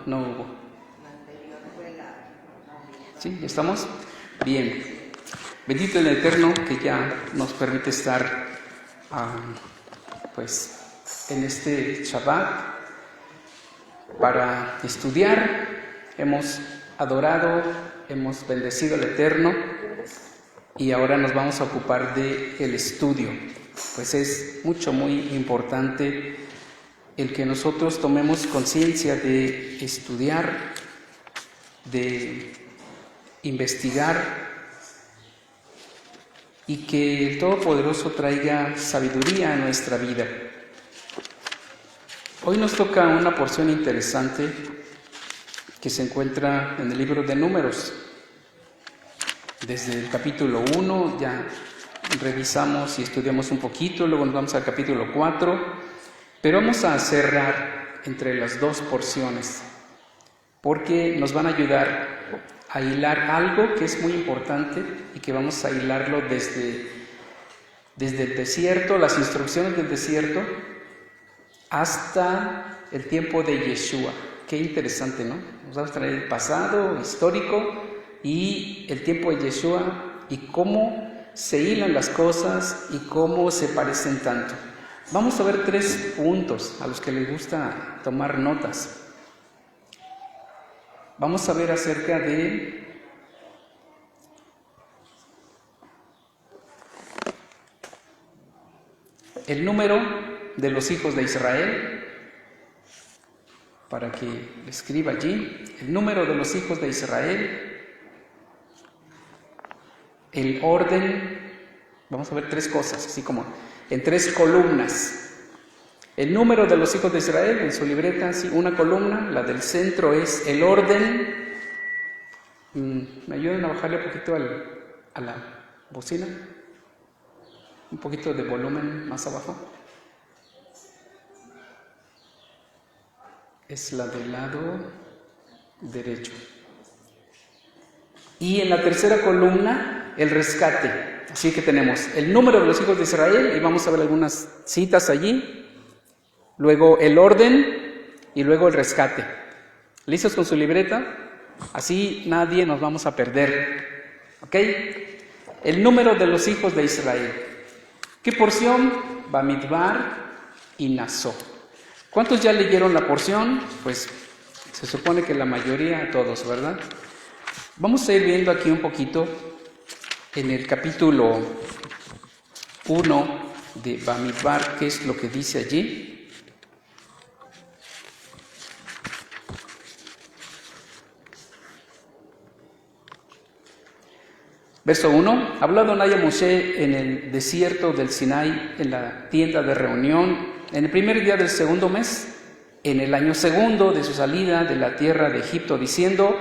No hubo. ¿Sí? ¿Ya estamos? Bien. Bendito el Eterno que ya nos permite estar pues en este Shabbat para estudiar. Hemos adorado, hemos bendecido al Eterno y ahora nos vamos a ocupar del estudio. Pues es muy importante el que nosotros tomemos conciencia de estudiar, de investigar y que el Todopoderoso traiga sabiduría a nuestra vida. Hoy nos toca una porción interesante que se encuentra en el libro de Números. Desde el capítulo 1 ya revisamos y estudiamos un poquito, luego nos vamos al capítulo 4, pero vamos a cerrar entre las dos porciones porque nos van a ayudar a hilar algo que es muy importante y que vamos a hilarlo desde el desierto, las instrucciones del desierto, hasta el tiempo de Yeshua. Qué interesante, ¿no? Nos vamos a traer el pasado histórico y el tiempo de Yeshua y cómo se hilan las cosas y cómo se parecen tanto. Vamos a ver 3 puntos a los que les gusta tomar notas. Vamos a ver acerca de el número de los hijos de Israel, para que escriba allí, el número de los hijos de Israel, el orden, vamos a ver 3 cosas, así como en 3 columnas. El número de los hijos de Israel, en su libreta, sí, una columna, la del centro es el orden. ¿Me ayudan a bajarle un poquito a la bocina? Un poquito de volumen más abajo. Es la del lado derecho. Y en la tercera columna, el rescate. Así que tenemos el número de los hijos de Israel, y vamos a ver algunas citas allí. Luego el orden y luego el rescate. ¿Listos con su libreta? Así nadie nos vamos a perder. ¿Ok? El número de los hijos de Israel. ¿Qué porción? Bamidbar y Nazó. ¿Cuántos ya leyeron la porción? Pues se supone que la mayoría, todos, ¿verdad? Vamos a ir viendo aquí un poquito en el capítulo 1 de Bamidbar, qué es lo que dice allí. Verso 1, habló Adonai a Moshe en el desierto del Sinai, en la tienda de reunión, en el primer día del segundo mes, en el año segundo de su salida de la tierra de Egipto, diciendo,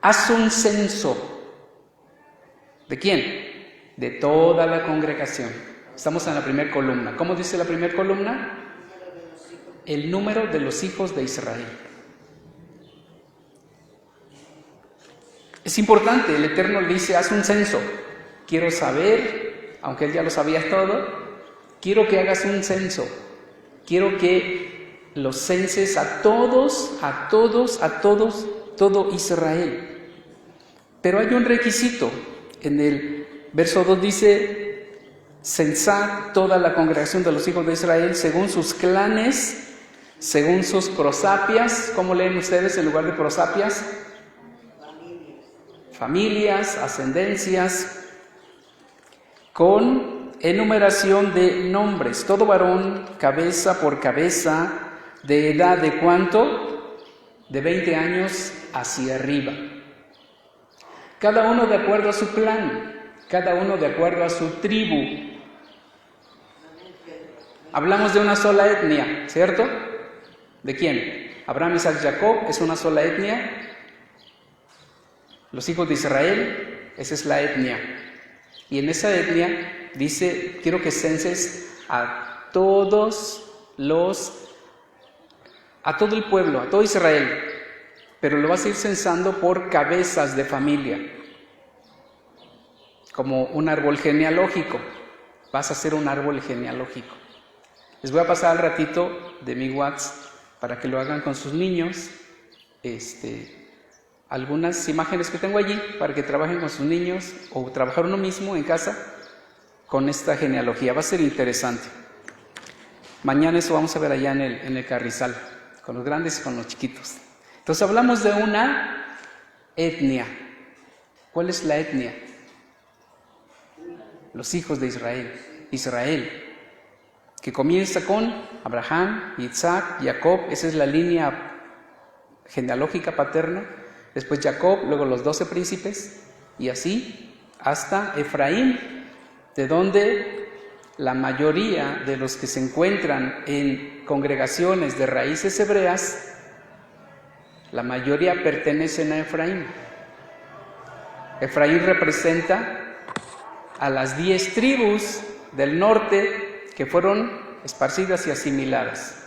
haz un censo. ¿De quién? De toda la congregación. Estamos en la primera columna. ¿Cómo dice la primera columna? El número de los hijos de Israel. Es importante, el Eterno le dice, haz un censo. Quiero saber, aunque él ya lo sabía todo, quiero que hagas un censo. Quiero que los censes a todos, todo Israel. Pero hay un requisito. En el verso 2 dice, censad toda la congregación de los hijos de Israel según sus clanes, según sus prosapias. ¿Cómo leen ustedes en lugar de prosapias? Familias, ascendencias, con enumeración de nombres, todo varón, cabeza por cabeza, de edad de ¿cuánto? De 20 años hacia arriba. Cada uno de acuerdo a su clan, cada uno de acuerdo a su tribu. Hablamos de una sola etnia, ¿cierto? ¿De quién? Abraham, Isaac, Jacob es una sola etnia. Los hijos de Israel, esa es la etnia. Y en esa etnia dice, quiero que censes a todo el pueblo, a todo Israel, pero lo vas a ir censando por cabezas de familia, como un árbol genealógico. Vas a hacer un árbol genealógico. Les voy a pasar al ratito de mi WhatsApp para que lo hagan con sus niños algunas imágenes que tengo allí para que trabajen con sus niños o trabajar uno mismo en casa con esta genealogía. Va a ser interesante. Mañana eso vamos a ver allá en el Carrizal, con los grandes y con los chiquitos. Entonces hablamos de una etnia. ¿Cuál es la etnia? Los hijos de Israel. Israel, que comienza con Abraham, Isaac, Jacob. Esa es la línea genealógica paterna. Después Jacob, luego los 12 príncipes, y así hasta Efraín, de donde la mayoría de los que se encuentran en congregaciones de raíces hebreas, la mayoría pertenecen a Efraín. Efraín representa a las 10 tribus del norte que fueron esparcidas y asimiladas,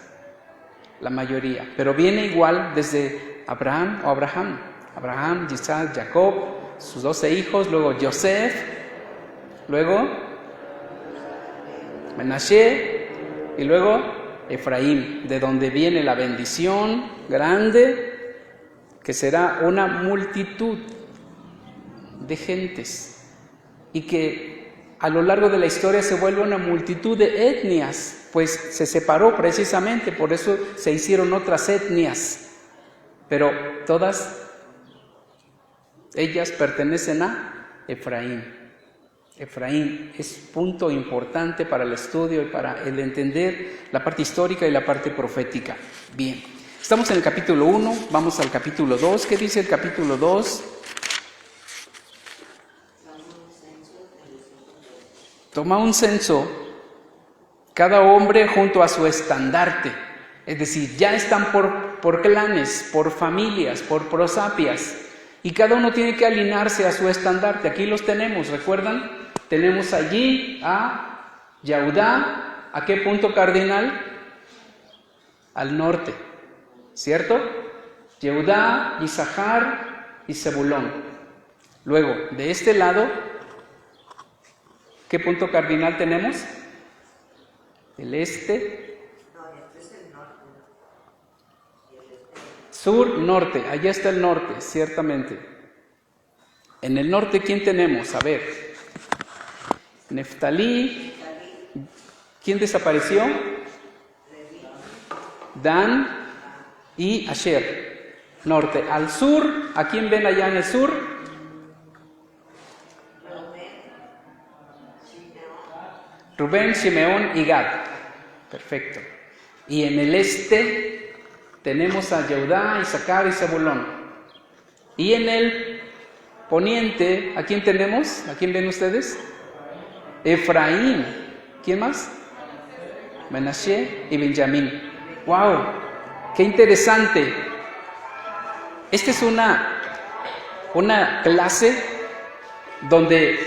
la mayoría, pero viene igual desde Abraham, Isaac, Jacob, sus 12 hijos, luego Joseph, luego Menashe y luego Efraín, de donde viene la bendición grande, que será una multitud de gentes y que a lo largo de la historia se vuelve una multitud de etnias, pues se separó precisamente, por eso se hicieron otras etnias, pero todas ellas pertenecen a Efraín. Efraín es punto importante para el estudio y para el entender la parte histórica y la parte profética. Bien, estamos en el capítulo 1, vamos al capítulo 2. ¿Qué dice el capítulo 2? Toma un censo, cada hombre junto a su estandarte. Es decir, ya están por clanes, por familias, por prosapias. Y cada uno tiene que alinearse a su estandarte. Aquí los tenemos, ¿recuerdan? Tenemos allí a Yehudá. ¿A qué punto cardinal? Al norte, ¿cierto? Yehudá, Isahar y Zebulón. Luego, de este lado, ¿qué punto cardinal tenemos? El este. Sur, norte. Allá está el norte, ciertamente. En el norte, ¿quién tenemos? A ver. Neftalí. ¿Quién desapareció? Dan y Asher. Norte. Al sur, ¿a quién ven allá en el sur? Rubén, Simeón y Gad. Perfecto. Y en el este tenemos a Yehudá, Isaacar y Zebulón. Y en el poniente, ¿a quién tenemos? ¿A quién ven ustedes? Efraín. ¿Quién más? Menashe y Benjamín. ¡Wow! ¡Qué interesante! Esta es una clase donde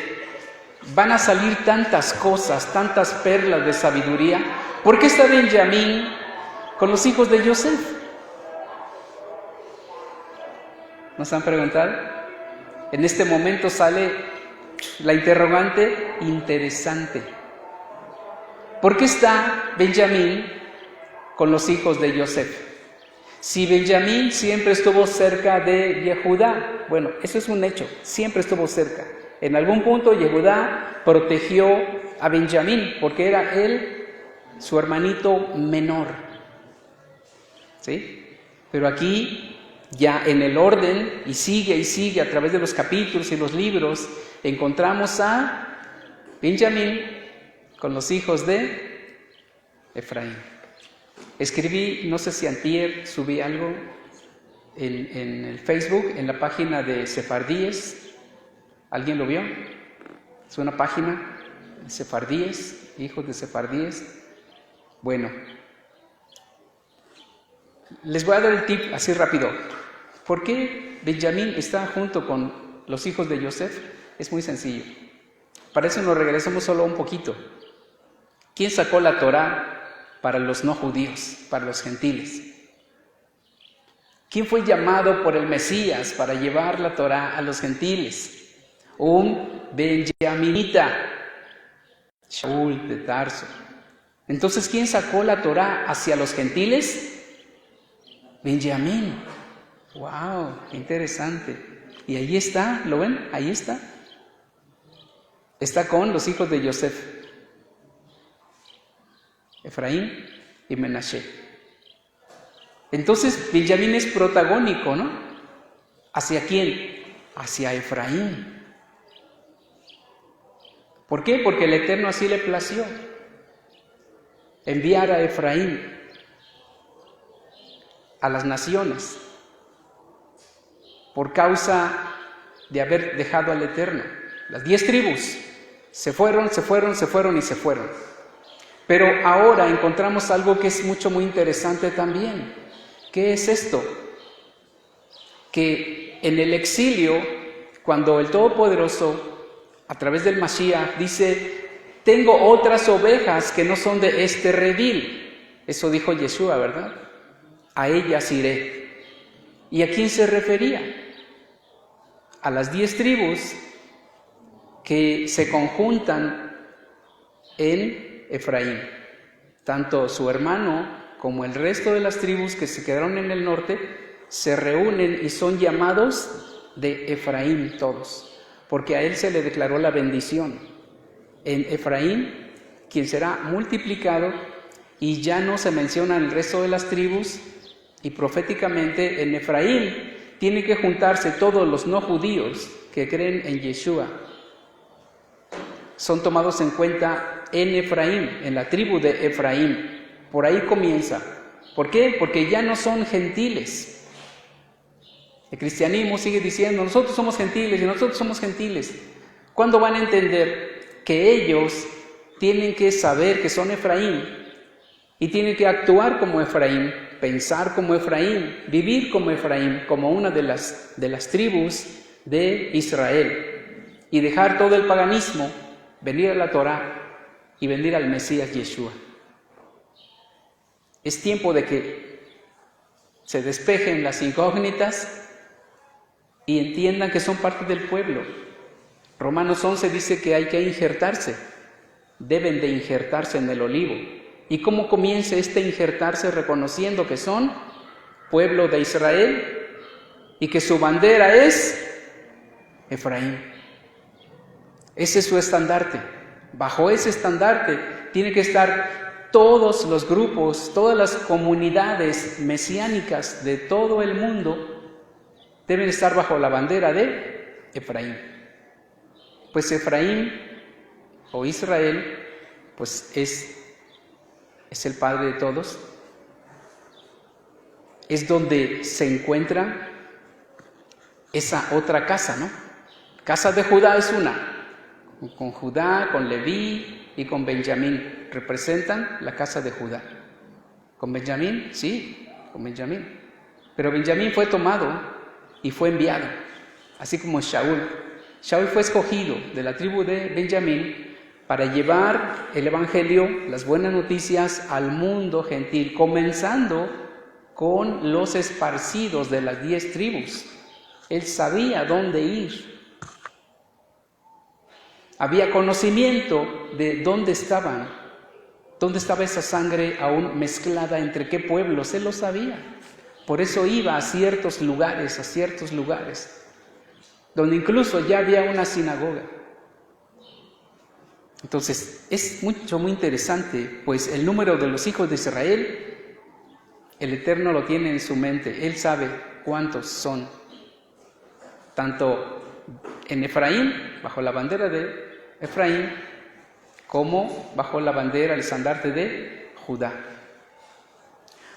van a salir tantas cosas, tantas perlas de sabiduría. ¿Por qué está Benjamín con los hijos de Joseph? ¿Nos han preguntado? En este momento sale la interrogante interesante. ¿Por qué está Benjamín con los hijos de Joseph? Si Benjamín siempre estuvo cerca de Yehudá, bueno, eso es un hecho, siempre estuvo cerca. En algún punto Yehudá protegió a Benjamín porque era él su hermanito menor. ¿Sí? Pero aquí, ya en el orden, y sigue a través de los capítulos y los libros, encontramos a Benjamín con los hijos de Efraín. Escribí, no sé si antier subí algo en el Facebook, en la página de Sefardíes. ¿Alguien lo vio? Es una página de Sefardíes, hijos de Sefardíes. Bueno, les voy a dar el tip así rápido. ¿Por qué Benjamín está junto con los hijos de Joseph? Es muy sencillo. Para eso nos regresamos solo un poquito. ¿Quién sacó la Torá para los no judíos, para los gentiles? ¿Quién fue llamado por el Mesías para llevar la Torá a los gentiles? Un benjaminita, Shaul de Tarso. Entonces, ¿quién sacó la Torá hacia los gentiles? Benjamín. ¡Wow! Interesante. Y ahí está, ¿lo ven? Ahí está. Está con los hijos de Yosef, Efraín y Menashe. Entonces, Benjamín es protagónico, ¿no? ¿Hacia quién? Hacia Efraín. ¿Por qué? Porque el Eterno así le plació enviar a Efraín a las naciones por causa de haber dejado al Eterno. Las 10 tribus se fueron. Pero ahora encontramos algo que es muy interesante también. ¿Qué es esto? Que en el exilio, cuando el Todopoderoso, a través del Mashiach, dice: tengo otras ovejas que no son de este redil. Eso dijo Yeshua, ¿verdad? A ellas iré. ¿Y a quién se refería? A las 10 tribus que se conjuntan en Efraín. Tanto su hermano como el resto de las tribus que se quedaron en el norte se reúnen y son llamados de Efraín todos, porque a él se le declaró la bendición. En Efraín, quien será multiplicado, y ya no se menciona el resto de las tribus, y proféticamente en Efraín tienen que juntarse todos los no judíos que creen en Yeshua. Son tomados en cuenta en Efraín, en la tribu de Efraín. Por ahí comienza. ¿Por qué? Porque ya no son gentiles. El cristianismo sigue diciendo: nosotros somos gentiles y nosotros somos gentiles. ¿Cuándo van a entender que ellos tienen que saber que son Efraín y tienen que actuar como Efraín, pensar como Efraín, vivir como Efraín, como una de las tribus de Israel, y dejar todo el paganismo, venir a la Torá y venir al Mesías Yeshua? Es tiempo de que se despejen las incógnitas y entiendan que son parte del pueblo. Romanos 11 dice que hay que injertarse, deben de injertarse en el olivo. ¿Y cómo comienza este injertarse? Reconociendo que son pueblo de Israel y que su bandera es Efraín. Ese es su estandarte. Bajo ese estandarte tiene que estar todos los grupos, todas las comunidades mesiánicas de todo el mundo, deben estar bajo la bandera de Efraín. Pues Efraín o Israel, pues es el padre de todos. Es donde se encuentra esa otra casa, ¿no? Casa de Judá es una. Con Judá, con Leví y con Benjamín representan la casa de Judá. ¿Con Benjamín? Sí, con Benjamín. Pero Benjamín fue tomado y fue enviado, así como Shaul. Shaul fue escogido de la tribu de Benjamín para llevar el evangelio, las buenas noticias al mundo gentil, comenzando con los esparcidos de las 10 tribus. Él sabía dónde ir. Había conocimiento de dónde estaba esa sangre aún mezclada, entre qué pueblos, él lo sabía. Por eso iba a ciertos lugares, donde incluso ya había una sinagoga. Entonces, es muy interesante, pues el número de los hijos de Israel, el Eterno lo tiene en su mente, Él sabe cuántos son, tanto en Efraín, bajo la bandera de Efraín, como bajo la bandera, el estandarte de Judá.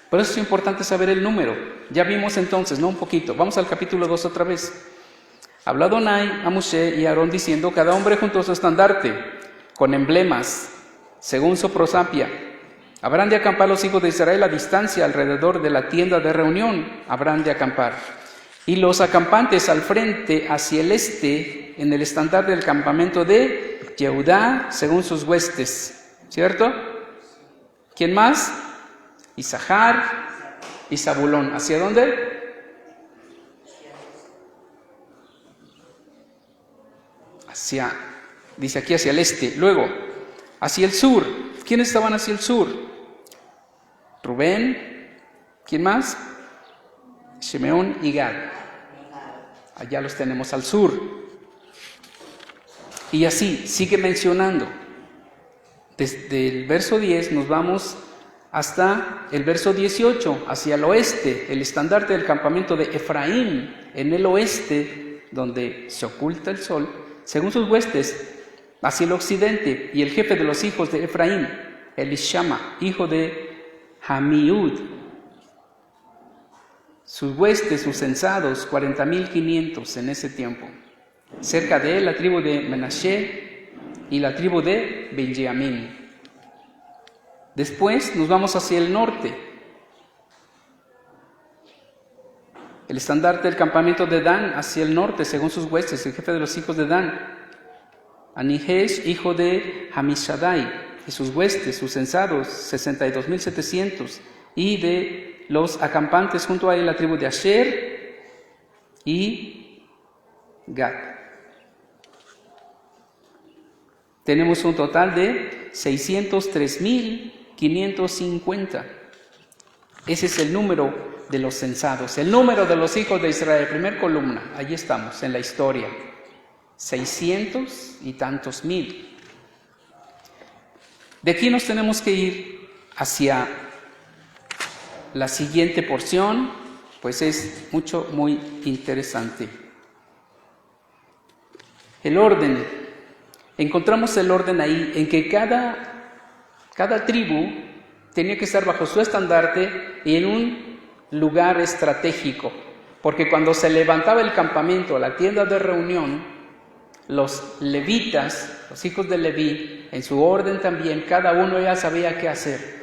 Por eso es importante saber el número. Ya vimos entonces, ¿no? Un poquito. Vamos al capítulo 2 otra vez. Habló Adonai a Moshe y a Aarón diciendo: cada hombre junto a su estandarte, con emblemas, según su prosapia. Habrán de acampar los hijos de Israel a distancia alrededor de la tienda de reunión. Habrán de acampar. Y los acampantes al frente, hacia el este, en el estandarte del campamento de Yehudá, según sus huestes. ¿Cierto? ¿Quién más? Isahar y Zabulón. ¿Hacia dónde? Dice aquí hacia el este. Luego, hacia el sur. ¿Quiénes estaban hacia el sur? Rubén. ¿Quién más? Simeón y Gad. Allá los tenemos al sur. Y así, sigue mencionando. Desde el verso 10 nos vamos hasta el verso 18, hacia el oeste, el estandarte del campamento de Efraín, en el oeste, donde se oculta el sol, según sus huestes, hacia el occidente, y el jefe de los hijos de Efraín, Elishama, hijo de Amiud. Sus huestes, sus censados, 40,500 en ese tiempo. Cerca de él la tribu de Menashe y la tribu de Benjamín. Después nos vamos hacia el norte. El estandarte del campamento de Dan hacia el norte, según sus huestes, el jefe de los hijos de Dan, Anijesh, hijo de Amishadai, y sus huestes, sus censados, 62,700, y de los acampantes junto a él la tribu de Asher y Gad. Tenemos un total de 603,550. Ese es el número de los censados, el número de los hijos de Israel, primer columna, allí estamos en la historia, 600 y tantos mil. De aquí nos tenemos que ir hacia la siguiente porción, pues es muy interesante. El orden. Encontramos el orden ahí en que cada tribu tenía que estar bajo su estandarte y en un lugar estratégico, porque cuando se levantaba el campamento, la tienda de reunión, los levitas, los hijos de Leví, en su orden también, cada uno ya sabía qué hacer.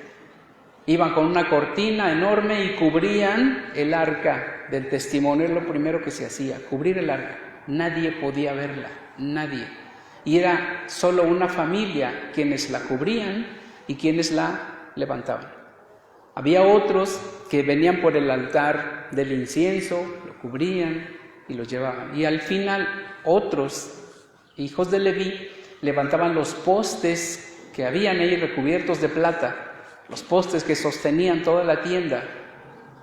Iban con una cortina enorme y cubrían el arca del testimonio, es lo primero que se hacía, cubrir el arca. Nadie podía verla, nadie. Y era solo una familia quienes la cubrían y quienes la levantaban. Había otros que venían por el altar del incienso, lo cubrían y lo llevaban. Y al final otros hijos de Leví levantaban los postes que habían ahí recubiertos de plata, los postes que sostenían toda la tienda,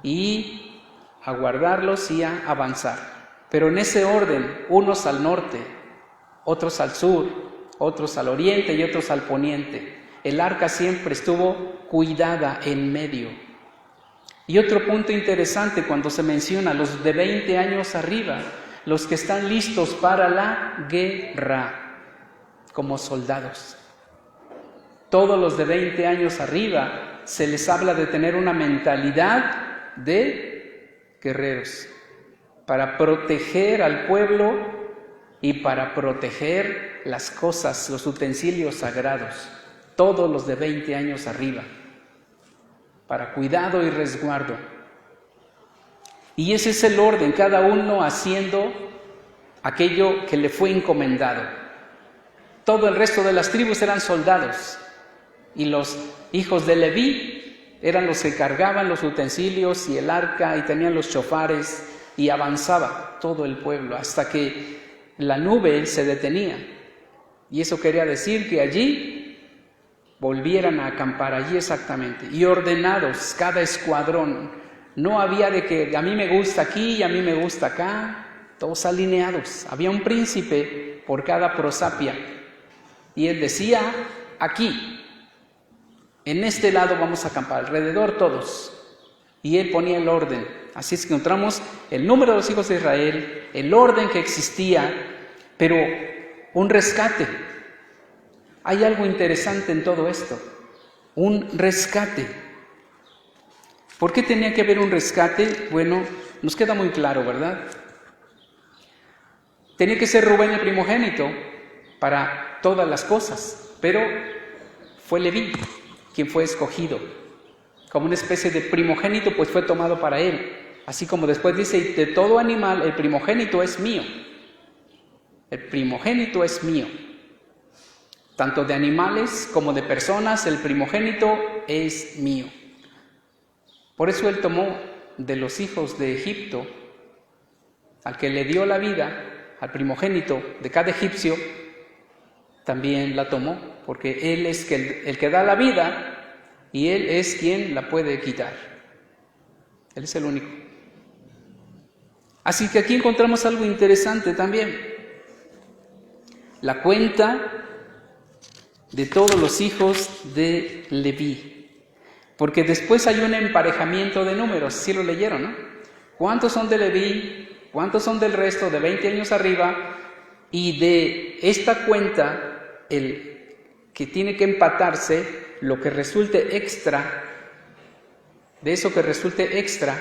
y a guardarlos y a avanzar. Pero en ese orden, unos al norte, otros al sur, otros al oriente y otros al poniente. El arca siempre estuvo cuidada en medio. Y otro punto interesante cuando se menciona los de 20 años arriba, los que están listos para la guerra como soldados. Todos los de 20 años arriba se les habla de tener una mentalidad de guerreros para proteger al pueblo y para proteger las cosas, los utensilios sagrados, todos los de 20 años arriba, para cuidado y resguardo. Y ese es el orden, cada uno haciendo aquello que le fue encomendado. Todo el resto de las tribus eran soldados, y los hijos de Leví eran los que cargaban los utensilios y el arca, y tenían los chofares, y avanzaba todo el pueblo, hasta que la nube se detenía, y eso quería decir que allí volvieran a acampar, allí exactamente, y ordenados cada escuadrón. No había de que a mí me gusta aquí y a mí me gusta acá, todos alineados. Había un príncipe por cada prosapia, y él decía: aquí, en este lado vamos a acampar, alrededor todos, y él ponía el orden. Así es que encontramos el número de los hijos de Israel, el orden que existía, pero un rescate. Hay algo interesante en todo esto, un rescate. ¿Por qué tenía que haber un rescate? Bueno, nos queda muy claro, ¿verdad? Tenía que ser Rubén el primogénito para todas las cosas, pero fue Leví quien fue escogido como una especie de primogénito, pues fue tomado para él. Así como después dice: de todo animal el primogénito es mío. El primogénito es mío. Tanto de animales como de personas, el primogénito es mío. Por eso él tomó de los hijos de Egipto, al que le dio la vida, al primogénito de cada egipcio, también la tomó, porque él es el que da la vida y él es quien la puede quitar. Él es el único. Así que aquí encontramos algo interesante también. La cuenta de todos los hijos de Leví. Porque después hay un emparejamiento de números, ¿sí lo leyeron, no? ¿Cuántos son de Leví? ¿Cuántos son del resto de 20 años arriba? Y de esta cuenta, el que tiene que empatarse, lo que resulte extra, de eso que resulte extra,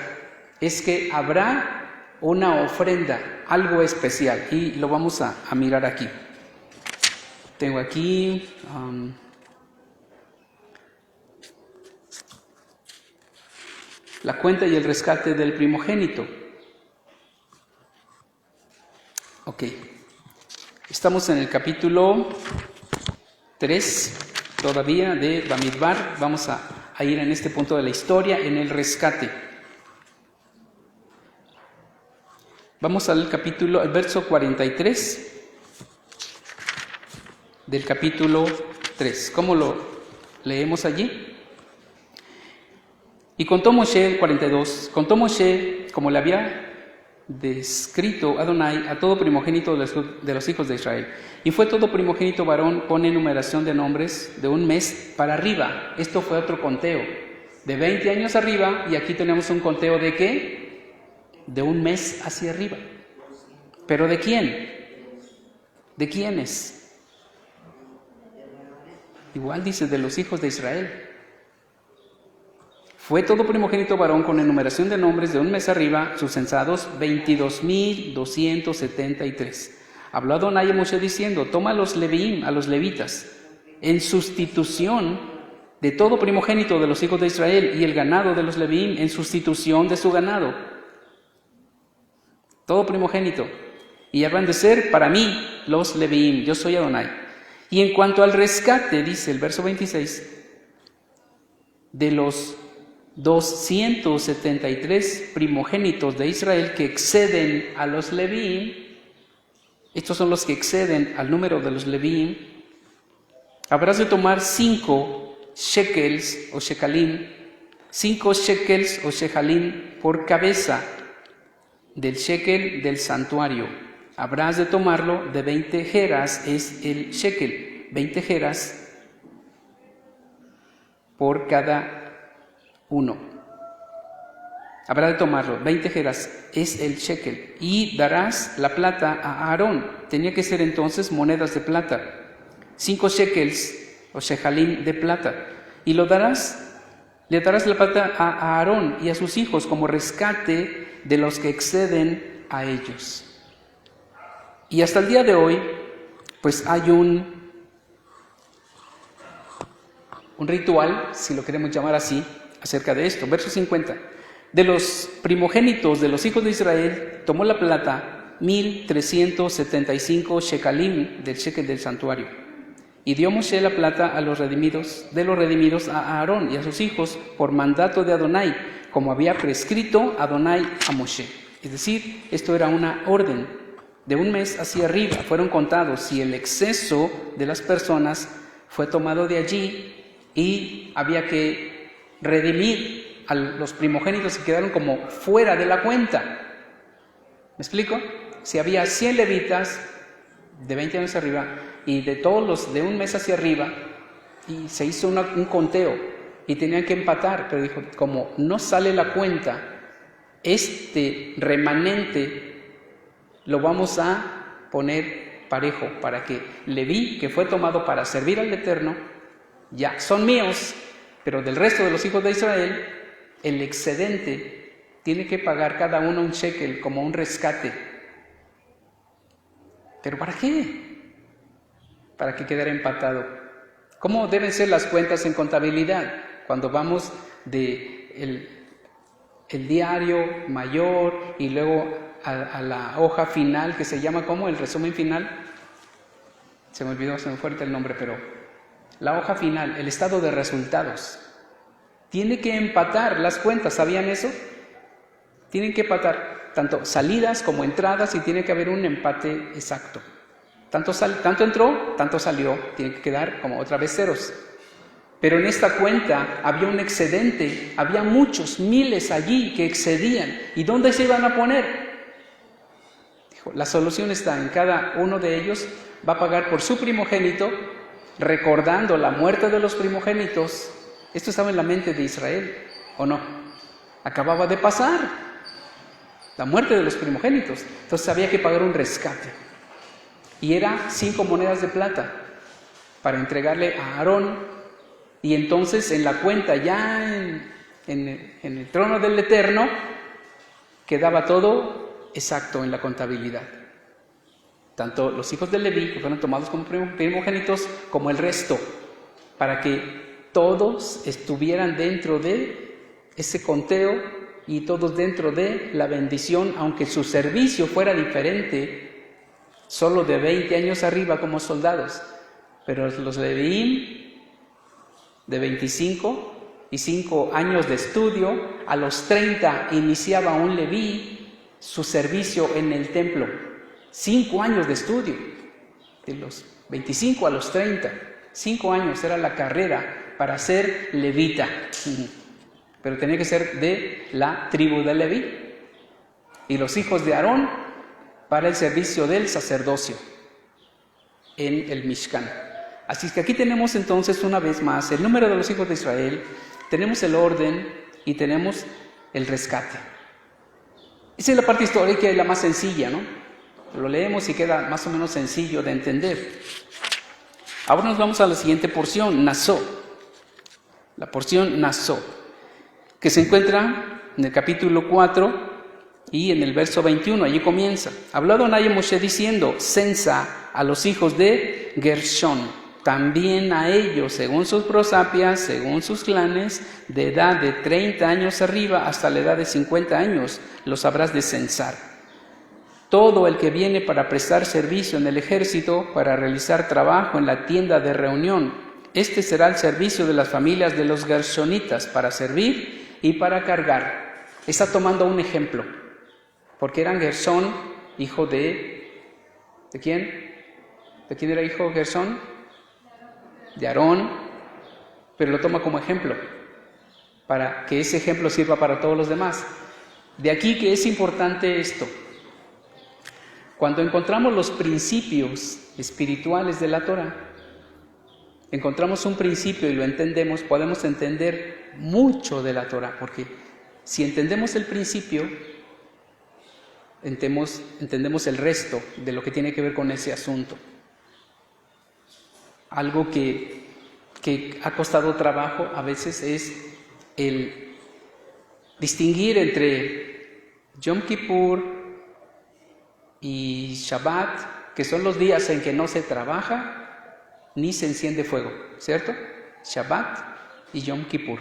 es que habrá una ofrenda, algo especial, y lo vamos a mirar aquí. Tengo aquí la cuenta y el rescate del primogénito. Ok, estamos en el capítulo 3 todavía de Bamidbar. Vamos a ir en este punto de la historia, en el rescate. Vamos al capítulo, el verso 43 del capítulo 3. ¿Cómo lo leemos allí? Y contó Moshe, 42, contó Moshe, como le había descrito Adonai, a todo primogénito de los hijos de Israel. Y fue todo primogénito varón con enumeración de nombres de un mes para arriba. Esto fue otro conteo, de 20 años arriba, y aquí tenemos un conteo de ¿qué? De un mes hacia arriba. ¿Pero de quién? ¿De quiénes? Igual dice, de los hijos de Israel. Fue todo primogénito varón con enumeración de nombres de un mes arriba, sus censados 22,273. Habló Adonai a Moshe diciendo: toma a los leviim, a los levitas, en sustitución de todo primogénito de los hijos de Israel, y el ganado de los leviim en sustitución de su ganado. Todo primogénito. Y habrán de ser para mí los leviim, yo soy Adonai. Y en cuanto al rescate, dice el verso 26, de los 273 primogénitos de Israel que exceden a los leviim, estos son los que exceden al número de los leviim, habrás de tomar 5 shekels o shekalim, 5 shekels o shecalim por cabeza del shekel del santuario. Habrás de tomarlo de 20 geras, es el shekel, 20 geras por cada uno. Habrá de tomarlo, 20 geras es el shekel, y darás la plata a Aarón. Tenía que ser entonces monedas de plata, 5 shekels o shecalim de plata, y le darás la plata a Aarón y a sus hijos como rescate de los que exceden a ellos. Y hasta el día de hoy, pues hay un ritual, si lo queremos llamar así, acerca de esto. Verso 50. De los primogénitos de los hijos de Israel, tomó la plata 1,375 shekalim del shekel del santuario. Y dio Moshe la plata a los redimidos a Aarón y a sus hijos por mandato de Adonai, como había prescrito Adonai a Moshe. Es decir, esto era una orden. De un mes hacia arriba fueron contados, y el exceso de las personas fue tomado de allí, y había que redimir a los primogénitos que quedaron como fuera de la cuenta. ¿Me explico? Si había 100 levitas de 20 años arriba y de todos los de un mes hacia arriba, y se hizo un conteo y tenían que empatar, pero dijo, como no sale la cuenta, este remanente lo vamos a poner parejo para que Leví, que fue tomado para servir al Eterno, ya son míos, pero del resto de los hijos de Israel, el excedente tiene que pagar cada uno un shekel como un rescate. ¿Pero para qué? Para que quedara empatado. ¿Cómo deben ser las cuentas en contabilidad? Cuando vamos de el diario mayor y luego a la hoja final, que se llama ¿cómo? El resumen final. Se me olvidó, se me fue ahorita el nombre, pero la hoja final, el estado de resultados. Tiene que empatar las cuentas, ¿sabían eso? Tienen que empatar tanto salidas como entradas, y tiene que haber un empate exacto. Tanto entró, tanto salió, tiene que quedar como otra vez ceros. Pero en esta cuenta había un excedente, había muchos, miles allí que excedían. ¿Y dónde se iban a poner? La solución está en cada uno de ellos, va a pagar por su primogénito, recordando la muerte de los primogénitos. Esto estaba en la mente de Israel, ¿o no? Acababa de pasar la muerte de los primogénitos, entonces había que pagar un rescate. Y era 5 monedas de plata para entregarle a Aarón, y entonces en la cuenta ya en el trono del Eterno quedaba todo exacto en la contabilidad. Tanto los hijos de Leví, que fueron tomados como primogénitos, como el resto, para que todos estuvieran dentro de ese conteo y todos dentro de la bendición, aunque su servicio fuera diferente, solo de 20 años arriba como soldados. Pero los Levíim de 25 y 5 años de estudio, a los 30 iniciaba un Leví su servicio en el templo. 5 años de estudio, de los 25 a los 30, 5 años era la carrera para ser levita, pero tenía que ser de la tribu de Leví. Y los hijos de Aarón para el servicio del sacerdocio en el Mishkan. Así que aquí tenemos entonces una vez más el número de los hijos de Israel, tenemos el orden y tenemos el rescate. Esa es la parte histórica y la más sencilla, ¿no? Lo leemos y queda más o menos sencillo de entender. Ahora nos vamos a la siguiente porción, Nasó. La porción Nasó, que se encuentra en el capítulo 4 y en el verso 21, allí comienza. Habló Adonai a Moshe diciendo, censa a los hijos de Gershón, también a ellos, según sus prosapias, según sus clanes, de edad de 30 años arriba hasta la edad de 50 años, los habrás de censar. Todo el que viene para prestar servicio en el ejército, para realizar trabajo en la tienda de reunión, este será el servicio de las familias de los gershonitas, para servir y para cargar. Está tomando un ejemplo, porque eran Gershón, hijo ¿de quién? ¿De quién era hijo Gershón? De Aarón, pero lo toma como ejemplo, para que ese ejemplo sirva para todos los demás. De aquí que es importante esto. Cuando encontramos los principios espirituales de la Torah, encontramos un principio y lo entendemos, podemos entender mucho de la Torah, porque si entendemos el principio, entendemos el resto de lo que tiene que ver con ese asunto. Algo que ha costado trabajo a veces es el distinguir entre Yom Kippur y Shabbat, que son los días en que no se trabaja ni se enciende fuego, ¿cierto? Shabbat y Yom Kippur.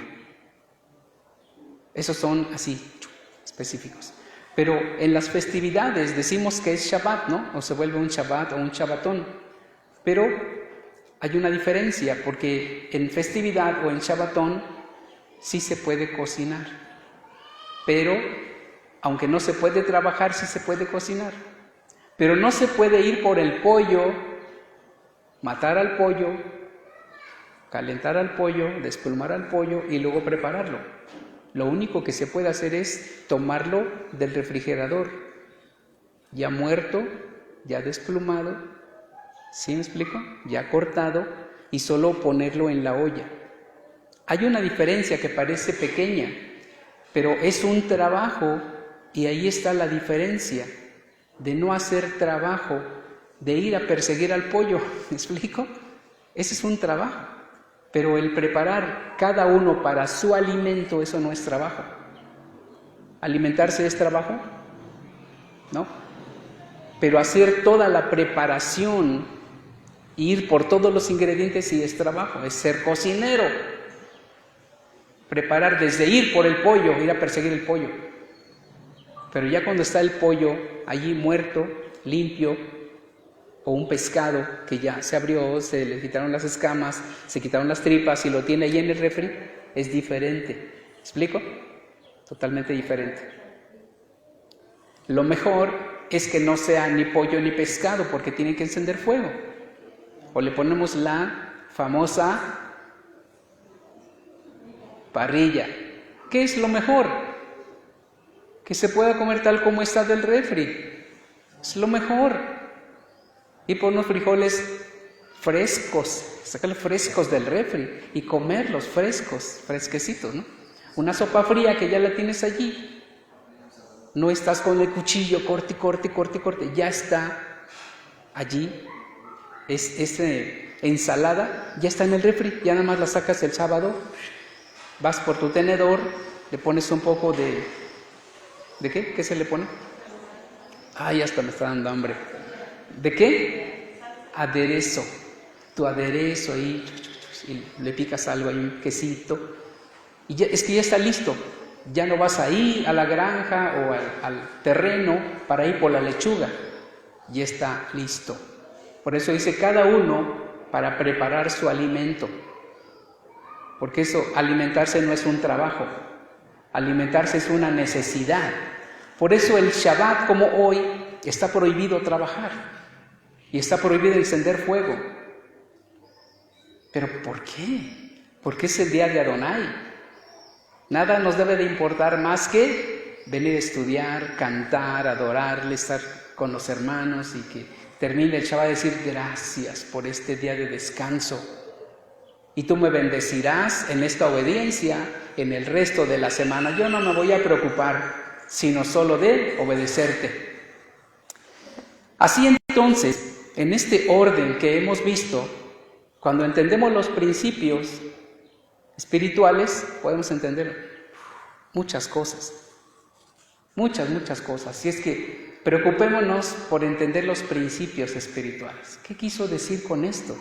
Esos son así, específicos. Pero en las festividades decimos que es Shabbat, ¿no? O se vuelve un Shabbat o un Shabbatón. Pero hay una diferencia, porque en festividad o en Shabbatón sí se puede cocinar. Pero, aunque no se puede trabajar, sí se puede cocinar. Pero no se puede ir por el pollo, matar al pollo, calentar al pollo, desplumar al pollo y luego prepararlo. Lo único que se puede hacer es tomarlo del refrigerador, ya muerto, ya desplumado, ¿sí me explico? Ya cortado, y solo ponerlo en la olla. Hay una diferencia que parece pequeña, pero es un trabajo, y ahí está la diferencia de no hacer trabajo, de ir a perseguir al pollo, ¿me explico? Ese es un trabajo. Pero el preparar cada uno para su alimento, eso no es trabajo. ¿Alimentarse es trabajo? ¿No? Pero hacer toda la preparación, ir por todos los ingredientes, sí es trabajo, es ser cocinero. Preparar desde ir por el pollo, ir a perseguir el pollo. Pero ya cuando está el pollo allí muerto, limpio, o un pescado que ya se abrió, se le quitaron las escamas, se quitaron las tripas y lo tiene ahí en el refri, es diferente. ¿Explico? Totalmente diferente. Lo mejor es que no sea ni pollo ni pescado, porque tiene que encender fuego. O le ponemos la famosa parrilla. ¿Qué es lo mejor? Que se pueda comer tal como está del refri. Es lo mejor. Y por unos frijoles frescos, sacarlos frescos del refri y comerlos frescos, fresquecitos, ¿no? Una sopa fría que ya la tienes allí. No estás con el cuchillo, corte, ya está allí. Ensalada ya está en el refri, ya nada más la sacas el sábado, vas por tu tenedor, le pones un poco ¿de qué? ¿Qué se le pone? Ay, hasta me está dando hambre. ¿De qué? Aderezo. Tu aderezo ahí, y le picas algo ahí, un quesito, y ya, es que ya está listo. Ya no vas a ir a la granja o al terreno para ir por la lechuga. Ya está listo. Por eso dice cada uno para preparar su alimento. Porque eso, alimentarse no es un trabajo. Alimentarse es una necesidad. Por eso el Shabbat, como hoy, está prohibido trabajar. Y está prohibido encender fuego. ¿Pero por qué? Porque es el día de Adonai. Nada nos debe de importar más que venir a estudiar, cantar, adorarle, estar con los hermanos y que termine el Shabbat y decir gracias por este día de descanso. Y tú me bendecirás en esta obediencia en el resto de la semana. Yo no me voy a preocupar, sino solo de obedecerte. Así entonces, en este orden que hemos visto, cuando entendemos los principios espirituales, podemos entender muchas cosas. Muchas cosas. Y es que preocupémonos por entender los principios espirituales. ¿Qué quiso decir con esto?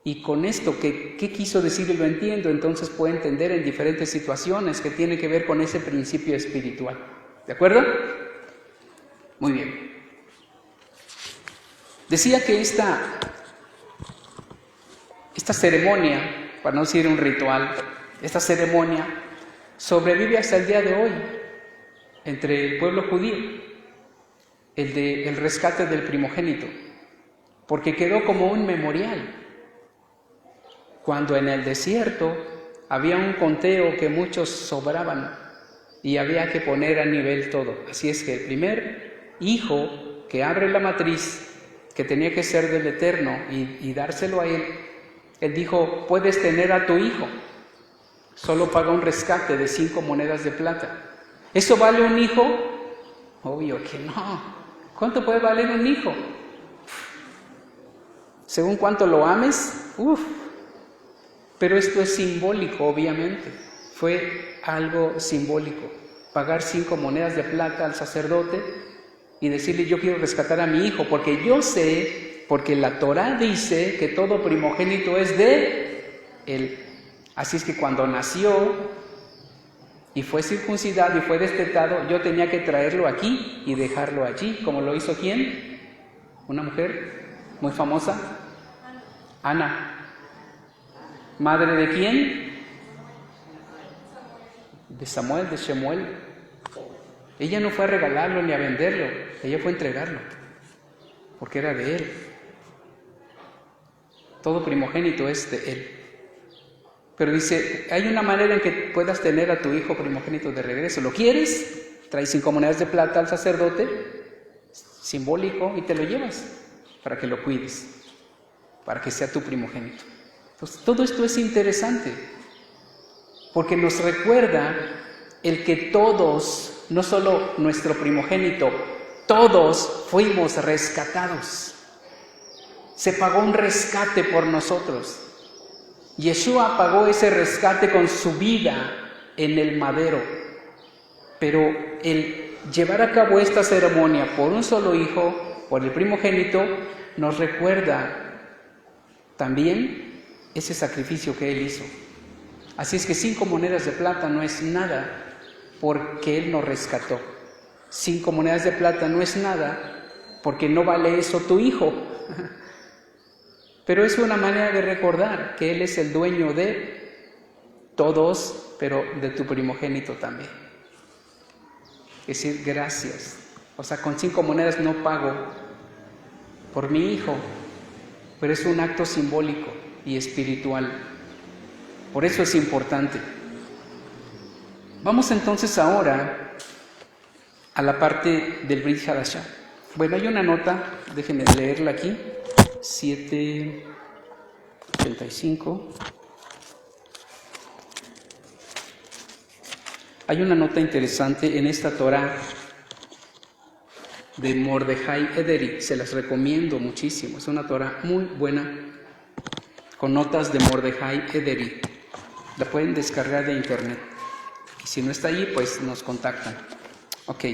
Y con esto, ¿qué quiso decir? Y lo entiendo, entonces puedo entender en diferentes situaciones que tiene que ver con ese principio espiritual. ¿De acuerdo? Muy bien. Decía que esta ceremonia, para no decir un ritual, esta ceremonia sobrevive hasta el día de hoy entre el pueblo judío, el rescate del primogénito, porque quedó como un memorial. Cuando en el desierto había un conteo que muchos sobraban y había que poner a nivel todo. Así es que el primer hijo que abre la matriz, que tenía que ser del Eterno y dárselo a él, él dijo, puedes tener a tu hijo, solo paga un rescate de 5 monedas de plata. ¿Eso vale un hijo? Obvio que no. ¿Cuánto puede valer un hijo? Según cuánto lo ames, Pero esto es simbólico, obviamente. Fue algo simbólico. Pagar 5 monedas de plata al sacerdote y decirle, yo quiero rescatar a mi hijo, porque yo sé, porque la Torá dice que todo primogénito es de él. Así es que cuando nació y fue circuncidado y fue destetado, yo tenía que traerlo aquí y dejarlo allí, como lo hizo ¿quién? Una mujer muy famosa, Ana. ¿Madre de quién? De Samuel, de Shemuel. Ella no fue a regalarlo ni a venderlo, ella fue a entregarlo, porque era de él. Todo primogénito es de él. Pero dice, hay una manera en que puedas tener a tu hijo primogénito de regreso. ¿Lo quieres? Traes 5 monedas de plata al sacerdote, simbólico, y te lo llevas para que lo cuides, para que sea tu primogénito. Entonces, todo esto es interesante, porque nos recuerda el que todos, no solo nuestro primogénito, todos fuimos rescatados. Se pagó un rescate por nosotros. Yeshua pagó ese rescate con su vida en el madero. Pero el llevar a cabo esta ceremonia por un solo hijo, por el primogénito, nos recuerda también ese sacrificio que él hizo. Así es que 5 monedas de plata no es nada porque él nos rescató. 5 monedas de plata no es nada porque no vale eso tu hijo. Pero es una manera de recordar que él es el dueño de todos, pero de tu primogénito también. Es decir, gracias. O sea, con 5 monedas no pago por mi hijo, pero es un acto simbólico y espiritual. Por eso es importante. Vamos entonces ahora a la parte del Brit Hadashah. Bueno, hay una nota, déjenme leerla aquí, 7:85. Hay una nota interesante en esta Torá de Mordejai Ederi, se las recomiendo muchísimo, es una Torá muy buena, con notas de Mordejai Ederi, la pueden descargar de internet, y si no está allí, pues nos contactan. Ok.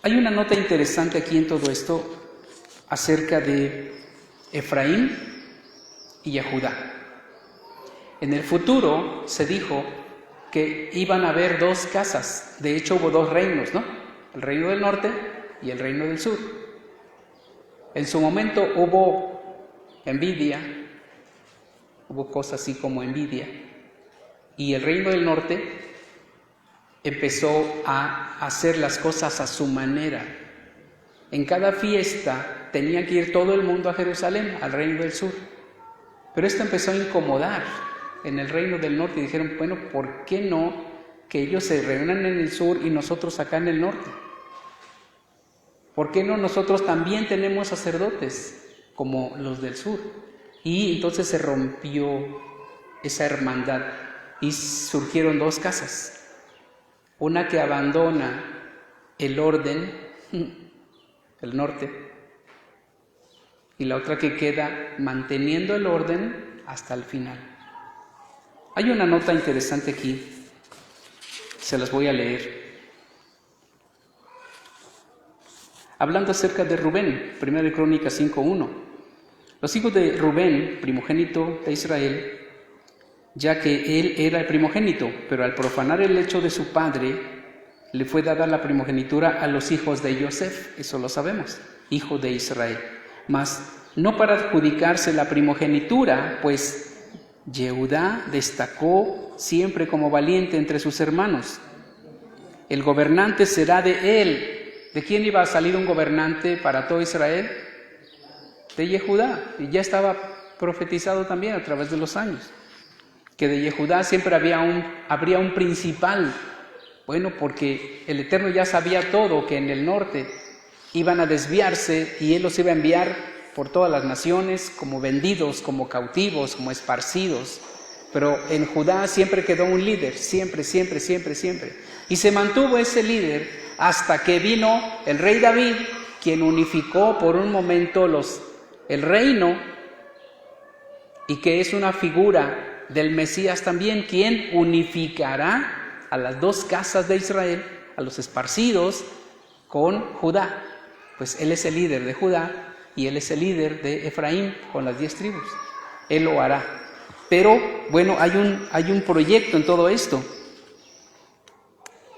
Hay una nota interesante aquí en todo esto acerca de Efraín y Judá. En el futuro se dijo que iban a haber dos casas, de hecho hubo dos reinos, ¿no? El reino del norte y el reino del sur. En su momento hubo envidia, hubo cosas así como envidia, y el reino del norte empezó a hacer las cosas a su manera. En cada fiesta tenía que ir todo el mundo a Jerusalén, al reino del sur. Pero esto empezó a incomodar en el reino del norte y dijeron, bueno, ¿por qué no que ellos se reúnan en el sur y nosotros acá en el norte? ¿Por qué no nosotros también tenemos sacerdotes como los del sur? Y entonces se rompió esa hermandad y surgieron dos casas. Una que abandona el orden, el norte, y la otra que queda manteniendo el orden hasta el final. Hay una nota interesante aquí, se las voy a leer. Hablando acerca de Rubén, 1 Crónicas 5:1. Los hijos de Rubén, primogénito de Israel, ya que él era el primogénito, pero al profanar el lecho de su padre, le fue dada la primogenitura a los hijos de Yosef, eso lo sabemos, hijo de Israel. Mas no para adjudicarse la primogenitura, pues Yehudá destacó siempre como valiente entre sus hermanos. El gobernante será de él. ¿De quién iba a salir un gobernante para todo Israel? De Yehudá, y ya estaba profetizado también a través de los años, que de Yehudá siempre habría un principal. Bueno, porque el Eterno ya sabía todo, que en el norte iban a desviarse y Él los iba a enviar por todas las naciones como vendidos, como cautivos, como esparcidos. Pero en Judá siempre quedó un líder, siempre. Y se mantuvo ese líder hasta que vino el rey David, quien unificó por un momento el reino, y que es una figura del Mesías también, quien unificará a las dos casas de Israel, a los esparcidos, con Judá. Pues Él es el líder de Judá y Él es el líder de Efraín con las 10 tribus. Él lo hará. Pero bueno, hay un proyecto en todo esto.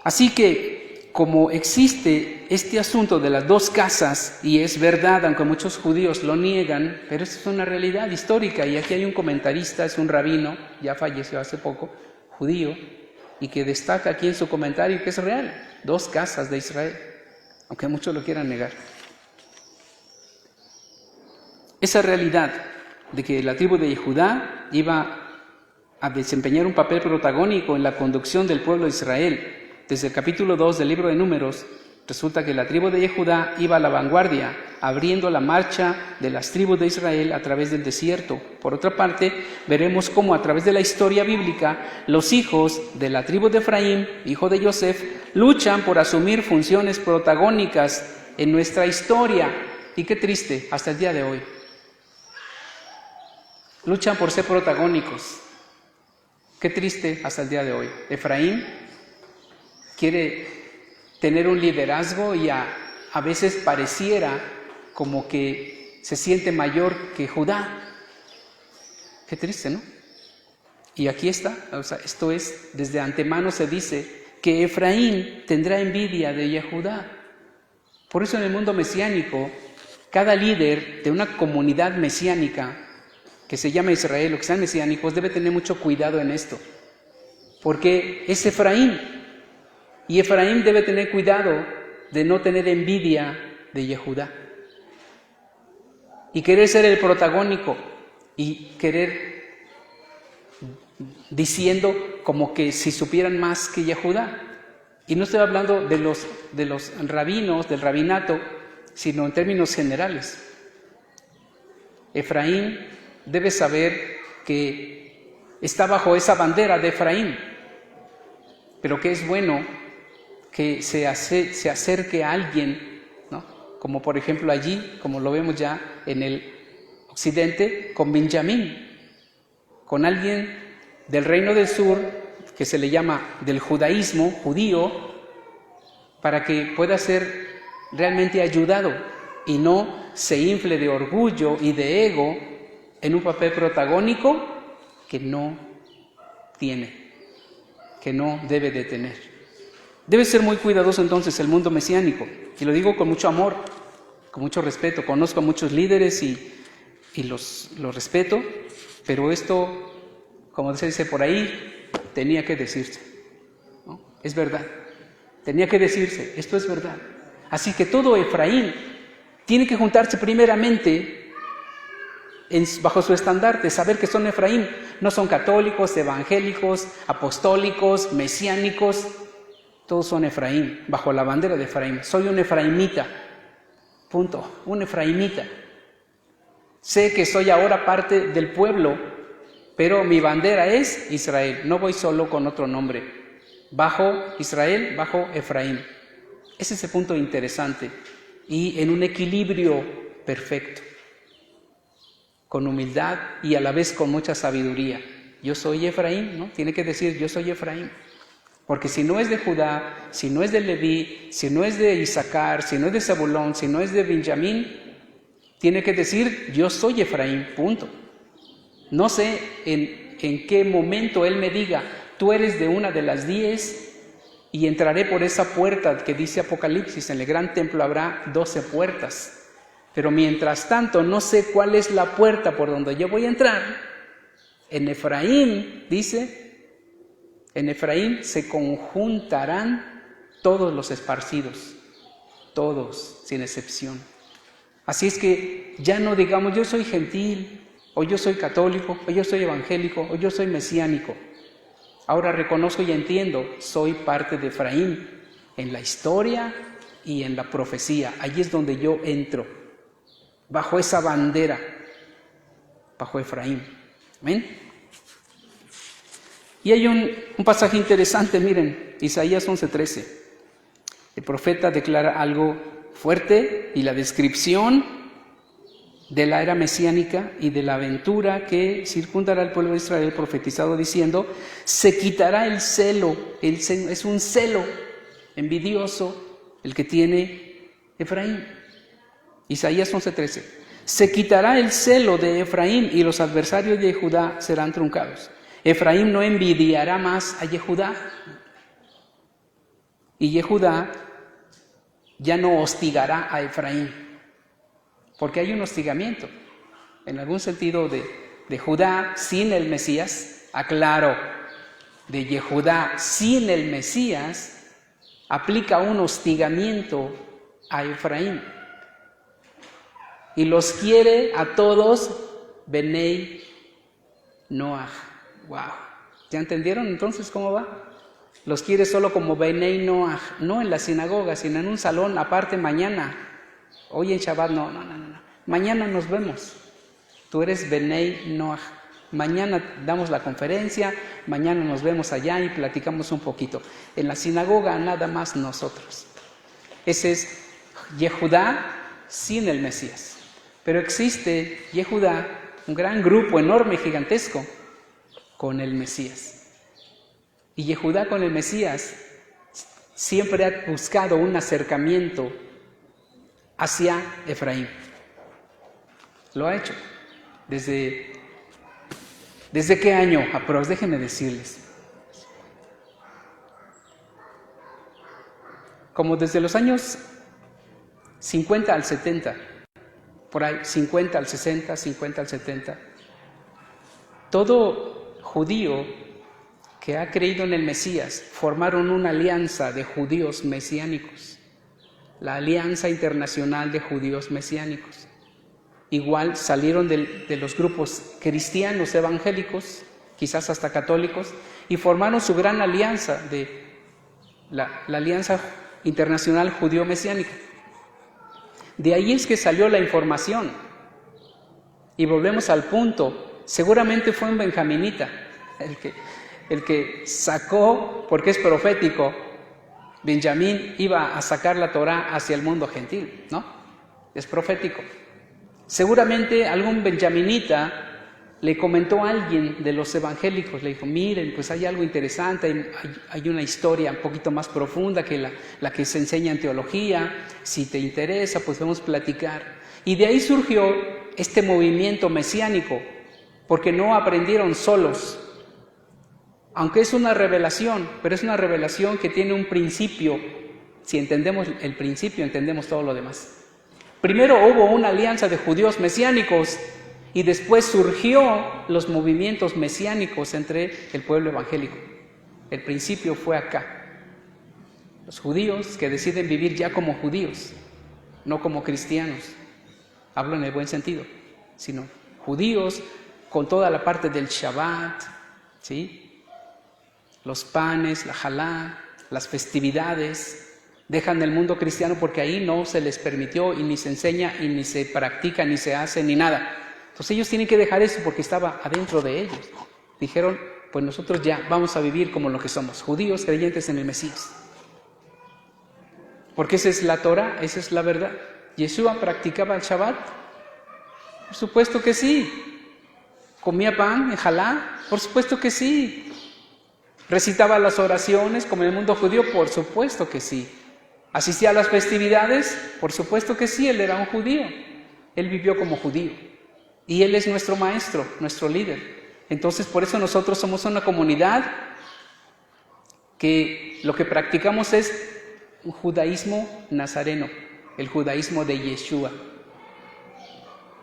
Así que como existe este asunto de las dos casas, y es verdad, aunque muchos judíos lo niegan, pero esto es una realidad histórica, y aquí hay un comentarista, es un rabino, ya falleció hace poco, judío, y que destaca aquí en su comentario que es real, dos casas de Israel, aunque muchos lo quieran negar. Esa realidad de que la tribu de Judá iba a desempeñar un papel protagónico en la conducción del pueblo de Israel. Desde el capítulo 2 del libro de Números, resulta que la tribu de Judá iba a la vanguardia, abriendo la marcha de las tribus de Israel a través del desierto. Por otra parte, veremos cómo a través de la historia bíblica, los hijos de la tribu de Efraín, hijo de Yosef, luchan por asumir funciones protagónicas en nuestra historia. Y qué triste, hasta el día de hoy. Luchan por ser protagónicos. Qué triste hasta el día de hoy. Efraín quiere tener un liderazgo y a veces pareciera como que se siente mayor que Judá. Qué triste, ¿no? Y aquí está, esto es, desde antemano se dice que Efraín tendrá envidia de Yehudá. Por eso en el mundo mesiánico, cada líder de una comunidad mesiánica que se llama Israel o que sean mesiánicos debe tener mucho cuidado en esto, porque es Efraín. Y Efraín debe tener cuidado de no tener envidia de Yehudá y querer ser el protagónico y querer diciendo como que si supieran más que Yehudá. Y no estoy hablando de los rabinos, del rabinato, sino en términos generales. Efraín debe saber que está bajo esa bandera de Efraín, pero que es bueno que se acerque a alguien, ¿no? Como por ejemplo allí, como lo vemos ya en el occidente, con Benjamín, con alguien del reino del sur, que se le llama del judaísmo, judío, para que pueda ser realmente ayudado y no se infle de orgullo y de ego en un papel protagónico que no tiene, que no debe de tener. Debe ser muy cuidadoso entonces el mundo mesiánico, y lo digo con mucho amor, con mucho respeto. Conozco a muchos líderes y los respeto, pero esto, como se dice por ahí, tenía que decirse, ¿no? Es verdad, tenía que decirse, esto es verdad. Así que todo Efraín tiene que juntarse primeramente bajo su estandarte, saber que son Efraín, no son católicos, evangélicos, apostólicos, mesiánicos, todos son Efraín, bajo la bandera de Efraín. Soy un efraimita, punto, un efraimita. Sé que soy ahora parte del pueblo, pero mi bandera es Israel, no voy solo con otro nombre, bajo Israel, bajo Efraín. Ese es el punto interesante y en un equilibrio perfecto, con humildad y a la vez con mucha sabiduría. Yo soy Efraín, ¿no? Tiene que decir yo soy Efraín, porque si no es de Judá, si no es de Leví, si no es de Isaacar, si no es de Zabulón, si no es de Benjamín, tiene que decir yo soy Efraín, punto. No sé en qué momento Él me diga, tú eres de una de las 10 y entraré por esa puerta que dice Apocalipsis, en el gran templo habrá 12 puertas. Pero mientras tanto no sé cuál es la puerta por donde yo voy a entrar. En Efraín, dice, en Efraín se conjuntarán todos los esparcidos, todos, sin excepción. Así es que ya no digamos yo soy gentil, o yo soy católico, o yo soy evangélico, o yo soy mesiánico. Ahora reconozco y entiendo, soy parte de Efraín en la historia y en la profecía. Allí es donde yo entro, bajo esa bandera, bajo Efraín. ¿Amén? Y hay un pasaje interesante, miren, Isaías 11:13. El profeta declara algo fuerte y la descripción de la era mesiánica y de la aventura que circundará al pueblo de Israel, profetizado diciendo, se quitará el celo, es un celo envidioso el que tiene Efraín. Isaías 11:13, se quitará el celo de Efraín y los adversarios de Judá serán truncados. Efraín no envidiará más a Yehudá y Yehudá ya no hostigará a Efraín. Porque hay un hostigamiento, en algún sentido, de Judá sin el Mesías, aclaro, de Yehudá sin el Mesías, aplica un hostigamiento a Efraín. Y los quiere a todos Benei Noach. Wow. ¿Ya entendieron entonces cómo va? Los quiere solo como Benei Noach, no en la sinagoga, sino en un salón aparte mañana. Hoy en Shabbat no. Mañana nos vemos. Tú eres Benei Noach. Mañana damos la conferencia, mañana nos vemos allá y platicamos un poquito. En la sinagoga nada más nosotros. Ese es Yehudá sin el Mesías. Pero existe Yehudá, un gran grupo enorme, gigantesco, con el Mesías. Y Yehudá con el Mesías siempre ha buscado un acercamiento hacia Efraín. Lo ha hecho. ¿Desde qué año? Déjenme decirles. Como desde los años 50 al 70, por ahí, 50 al 60, 50 al 70, todo judío que ha creído en el Mesías formaron una alianza de judíos mesiánicos, la Alianza Internacional de Judíos Mesiánicos. Igual salieron de los grupos cristianos evangélicos, quizás hasta católicos, y formaron su gran alianza la Alianza Internacional Judío-Mesiánica. De ahí es que salió la información. Y volvemos al punto, seguramente fue un benjaminita el que sacó, porque es profético, Benjamín iba a sacar la Torá hacia el mundo gentil, ¿no? Es profético. Seguramente algún benjaminita le comentó a alguien de los evangélicos, le dijo, miren, pues hay algo interesante, hay una historia un poquito más profunda que la que se enseña en teología, si te interesa, pues vamos a platicar. Y de ahí surgió este movimiento mesiánico, porque no aprendieron solos, aunque es una revelación, pero es una revelación que tiene un principio. Si entendemos el principio, entendemos todo lo demás. Primero hubo una alianza de judíos mesiánicos y después surgió los movimientos mesiánicos entre el pueblo evangélico. El principio fue acá. Los judíos que deciden vivir ya como judíos, no como cristianos. Hablo en el buen sentido, sino judíos con toda la parte del Shabbat, ¿sí? Los panes, la jalá, las festividades. Dejan el mundo cristiano porque ahí no se les permitió y ni se enseña y ni se practica, ni se hace, ni nada. Entonces ellos tienen que dejar eso porque estaba adentro de ellos. Dijeron, pues nosotros ya vamos a vivir como lo que somos, judíos creyentes en el Mesías. Porque esa es la Torah, esa es la verdad. ¿Yeshua practicaba el Shabbat? Por supuesto que sí. ¿Comía pan en jalá? Por supuesto que sí. ¿Recitaba las oraciones como en el mundo judío? Por supuesto que sí. ¿Asistía a las festividades? Por supuesto que sí, él era un judío. Él vivió como judío. Y él es nuestro maestro, nuestro líder. Entonces, por eso nosotros somos una comunidad que lo que practicamos es un judaísmo nazareno, el judaísmo de Yeshua,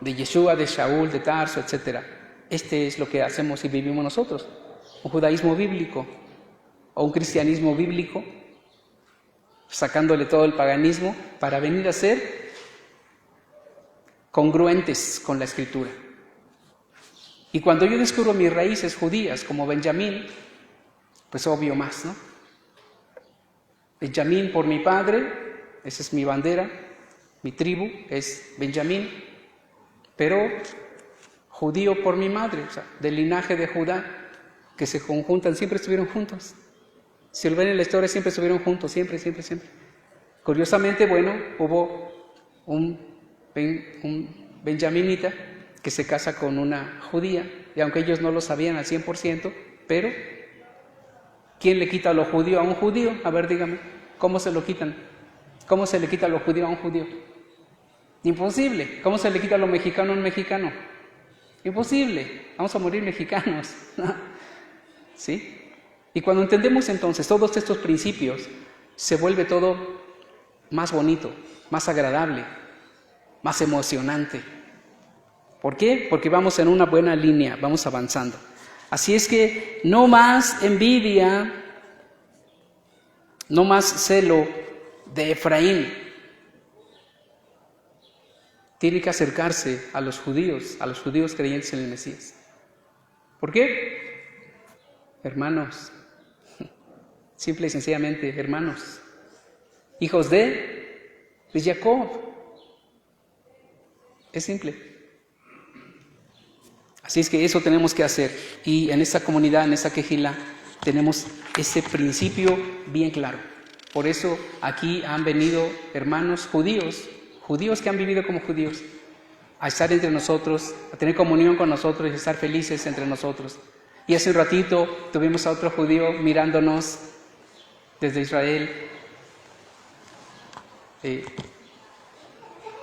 de Shaul, de Tarso, etc. Este es lo que hacemos y vivimos nosotros. Un judaísmo bíblico o un cristianismo bíblico, sacándole todo el paganismo para venir a ser congruentes con la Escritura. Y cuando yo descubro mis raíces judías como Benjamín, pues obvio más, ¿no? Benjamín por mi padre, esa es mi bandera, mi tribu es Benjamín, pero judío por mi madre, o sea, del linaje de Judá, que se conjuntan, siempre estuvieron juntos. Si lo ven en la historia, siempre estuvieron juntos, siempre. Curiosamente, bueno, hubo un benjaminita que se casa con una judía, y aunque ellos no lo sabían al 100%, pero ¿quién le quita lo judío a un judío? A ver, dígame, ¿cómo se lo quitan? ¿Cómo se le quita lo judío a un judío? Imposible. ¿Cómo se le quita lo mexicano a un mexicano? Imposible. Vamos a morir mexicanos. ¿Sí? Y cuando entendemos entonces todos estos principios, se vuelve todo más bonito, más agradable, más emocionante. ¿Por qué? Porque vamos en una buena línea, vamos avanzando. Así es que no más envidia, no más celo de Efraín. Tiene que acercarse a los judíos creyentes en el Mesías. ¿Por qué? Hermanos, simple y sencillamente, hermanos, hijos de Jacob. Es simple. Así es que eso tenemos que hacer. Y en esta comunidad, en esta quejilá, tenemos ese principio bien claro. Por eso aquí han venido hermanos judíos que han vivido como judíos, a estar entre nosotros, a tener comunión con nosotros y a estar felices entre nosotros. Y hace un ratito tuvimos a otro judío mirándonos desde Israel,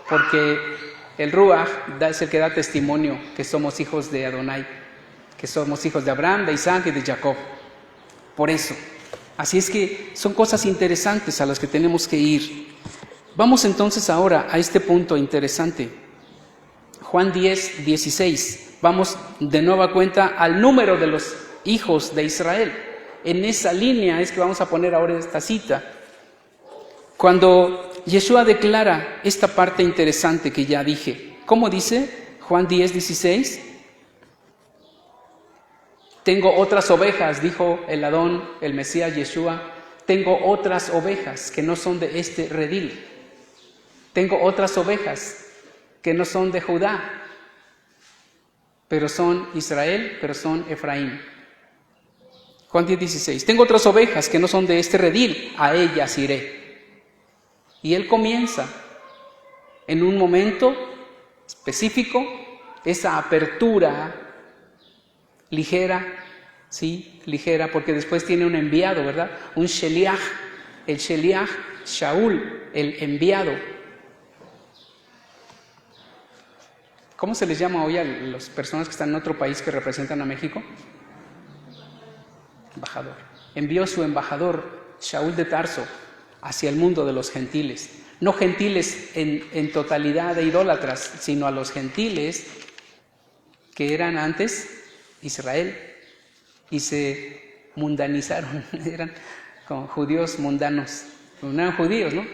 porque el Ruach es el que da testimonio que somos hijos de Adonai, que somos hijos de Abraham, de Isaac y de Jacob. Por eso. Así es que son cosas interesantes a las que tenemos que ir. Vamos entonces ahora a este punto interesante. Juan 10, 16. Vamos de nueva cuenta al número de los hijos de Israel. En esa línea es que vamos a poner ahora esta cita. Cuando Yeshua declara esta parte interesante que ya dije. ¿Cómo dice? Juan 10, 16. Tengo otras ovejas, dijo el Adón, el Mesías Yeshua. tengo otras ovejas que no son de este redil. Tengo otras ovejas que no son de Judá, pero son Israel, pero son Efraín. Juan 10:16. Tengo otras ovejas que no son de este redil, a ellas iré. Y él comienza en un momento específico esa apertura ligera, sí, ligera, porque después tiene un enviado, ¿verdad? Un sheliach, el sheliach, Shaul, el enviado. ¿Cómo se les llama hoy a las personas que están en otro país que representan a México? Embajador. Envió su embajador, Shaul de Tarso, hacia el mundo de los gentiles. No gentiles en totalidad de idólatras, sino a los gentiles que eran antes Israel y se mundanizaron, eran como judíos mundanos, no eran judíos, ¿no?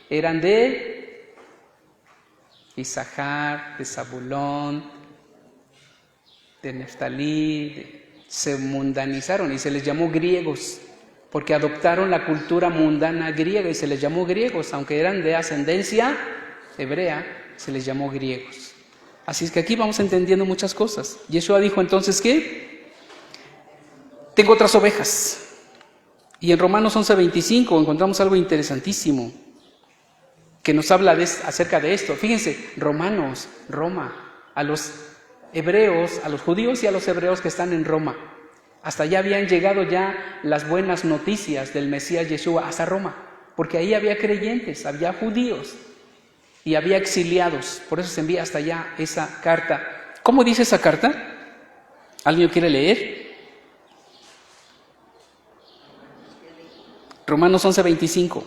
Eran de Isahar, de Zabulón, de Neftalí, se mundanizaron y se les llamó griegos, porque adoptaron la cultura mundana griega y se les llamó griegos, aunque eran de ascendencia hebrea, se les llamó griegos. Así es que aquí vamos entendiendo muchas cosas. Yeshua dijo entonces que tengo otras ovejas. Y en Romanos 11:25 encontramos algo interesantísimo que nos habla acerca de esto. Fíjense, Romanos, Roma, a los hebreos, a los judíos y a los hebreos que están en Roma. Hasta allá habían llegado ya las buenas noticias del Mesías Yeshua hasta Roma, porque ahí había creyentes, había judíos y había exiliados. Por eso se envía hasta allá esa carta. ¿Cómo dice esa carta? ¿Alguien quiere leer? Romanos 11:25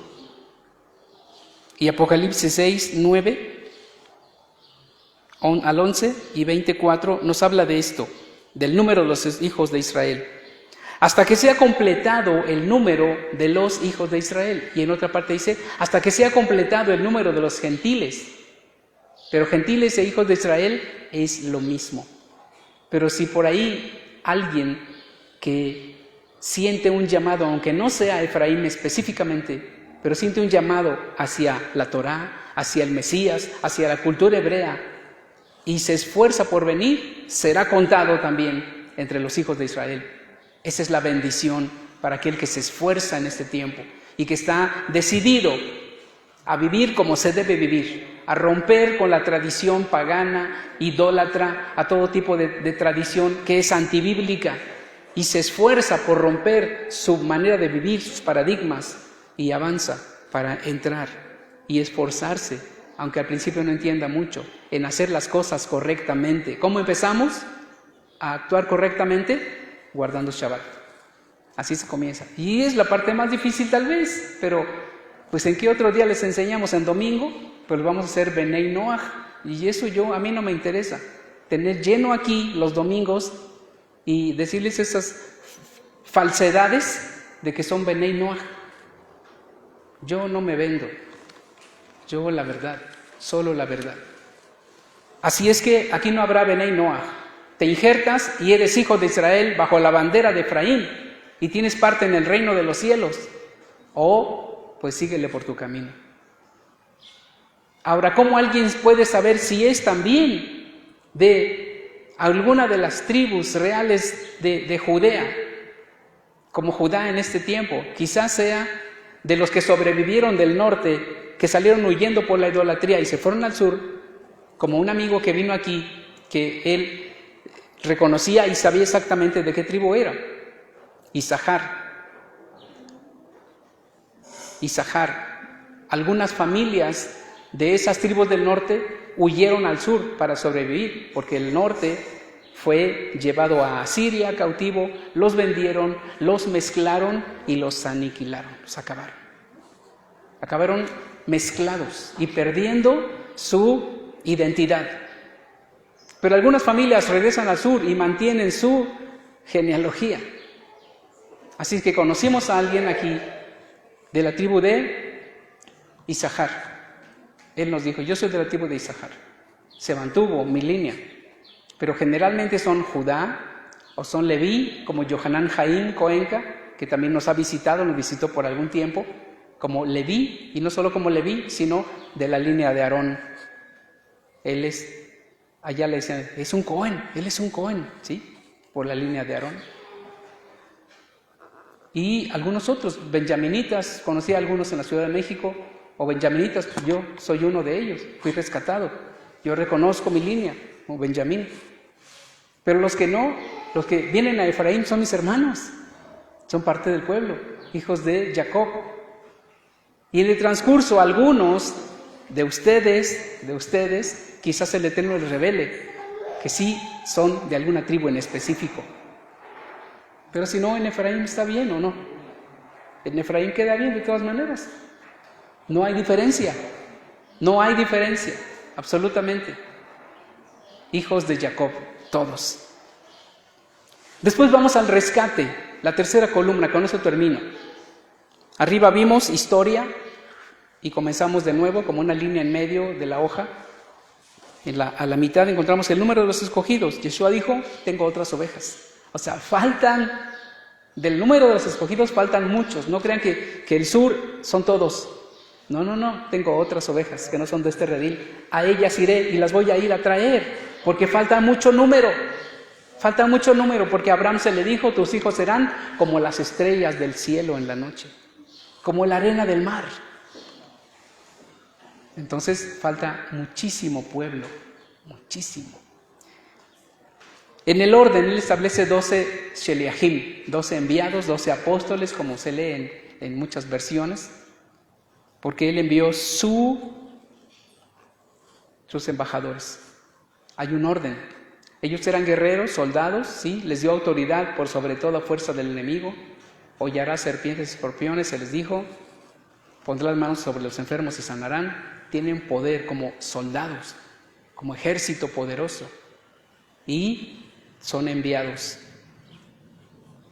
y Apocalipsis 6:9 al 11 y 24 nos habla de esto, del número de los hijos de Israel, hasta que sea completado el número de los hijos de Israel. Y en otra parte dice, hasta que sea completado el número de los gentiles. Pero gentiles e hijos de Israel es lo mismo. Pero si por ahí alguien que siente un llamado, aunque no sea Efraín específicamente, pero siente un llamado hacia la Torá, hacia el Mesías, hacia la cultura hebrea, y se esfuerza por venir, será contado también entre los hijos de Israel. Esa es la bendición para aquel que se esfuerza en este tiempo y que está decidido a vivir como se debe vivir, a romper con la tradición pagana, idólatra, a todo tipo de tradición que es antibíblica, y se esfuerza por romper su manera de vivir, sus paradigmas, y avanza para entrar y esforzarse, aunque al principio no entienda mucho, en hacer las cosas correctamente. ¿Cómo empezamos a actuar correctamente? Guardando Shabbat. Así se comienza. Y es la parte más difícil tal vez, pero pues ¿en qué otro día les enseñamos? En domingo, pues vamos a hacer Benei Noach. Y eso a mí no me interesa. Tener lleno aquí los domingos y decirles esas falsedades de que son Benei Noach. Yo no me vendo. Yo la verdad, solo la verdad. Así es que aquí no habrá Benei Noach. Te injertas y eres hijo de Israel bajo la bandera de Efraín y tienes parte en el reino de los cielos. O pues síguele por tu camino. Ahora, ¿cómo alguien puede saber si es también de alguna de las tribus reales de Judea, como Judá en este tiempo? Quizás sea de los que sobrevivieron del norte, que salieron huyendo por la idolatría y se fueron al sur, como un amigo que vino aquí, que él reconocía y sabía exactamente de qué tribu era. Isahar. Algunas familias de esas tribus del norte huyeron al sur para sobrevivir, porque el norte fue llevado a Asiria cautivo, los vendieron, los mezclaron y los aniquilaron, los acabaron. Acabaron mezclados y perdiendo su identidad. Pero algunas familias regresan al sur y mantienen su genealogía. Así que conocimos a alguien aquí de la tribu de Isahar. Él nos dijo, yo soy de la tribu de Isahar. Se mantuvo mi línea. Pero generalmente son Judá o son Leví, como Yohanan Jaim Cohenca, que también nos ha visitado, nos visitó por algún tiempo, como Leví, y no solo como Leví, sino de la línea de Aarón. Él es, allá le decían, es un Cohen, él es un Cohen, ¿sí? Por la línea de Aarón. Y algunos otros, benjaminitas, conocí a algunos en la Ciudad de México, o benjaminitas, pues yo soy uno de ellos, fui rescatado. Yo reconozco mi línea como Benjamín. Pero los que no, los que vienen a Efraín son mis hermanos, son parte del pueblo, hijos de Jacob. Y en el transcurso, algunos de ustedes, quizás el Eterno les revele que sí son de alguna tribu en específico. Pero si no, en Efraín está bien o no. En Efraín queda bien de todas maneras. No hay diferencia, absolutamente. Hijos de Jacob, todos. Después vamos al rescate, la tercera columna, con eso termino. Arriba vimos historia y comenzamos de nuevo como una línea en medio de la hoja. A la mitad encontramos el número de los escogidos. Yeshua dijo, tengo otras ovejas. O sea, del número de los escogidos faltan muchos. No crean que el sur son todos. No, tengo otras ovejas que no son de este redil. A ellas iré y las voy a ir a traer, porque falta mucho número, porque a Abraham se le dijo, tus hijos serán como las estrellas del cielo en la noche, como la arena del mar. Entonces falta muchísimo pueblo, muchísimo. En el orden, él establece 12 sheliachim, 12 enviados, 12 apóstoles, como se lee en muchas versiones, porque él envió sus embajadores. Hay un orden. Ellos eran guerreros, soldados, sí, les dio autoridad por sobre toda fuerza del enemigo. Hollará serpientes y escorpiones, se les dijo. Pondrá las manos sobre los enfermos y sanarán. Tienen poder como soldados, como ejército poderoso. Y son enviados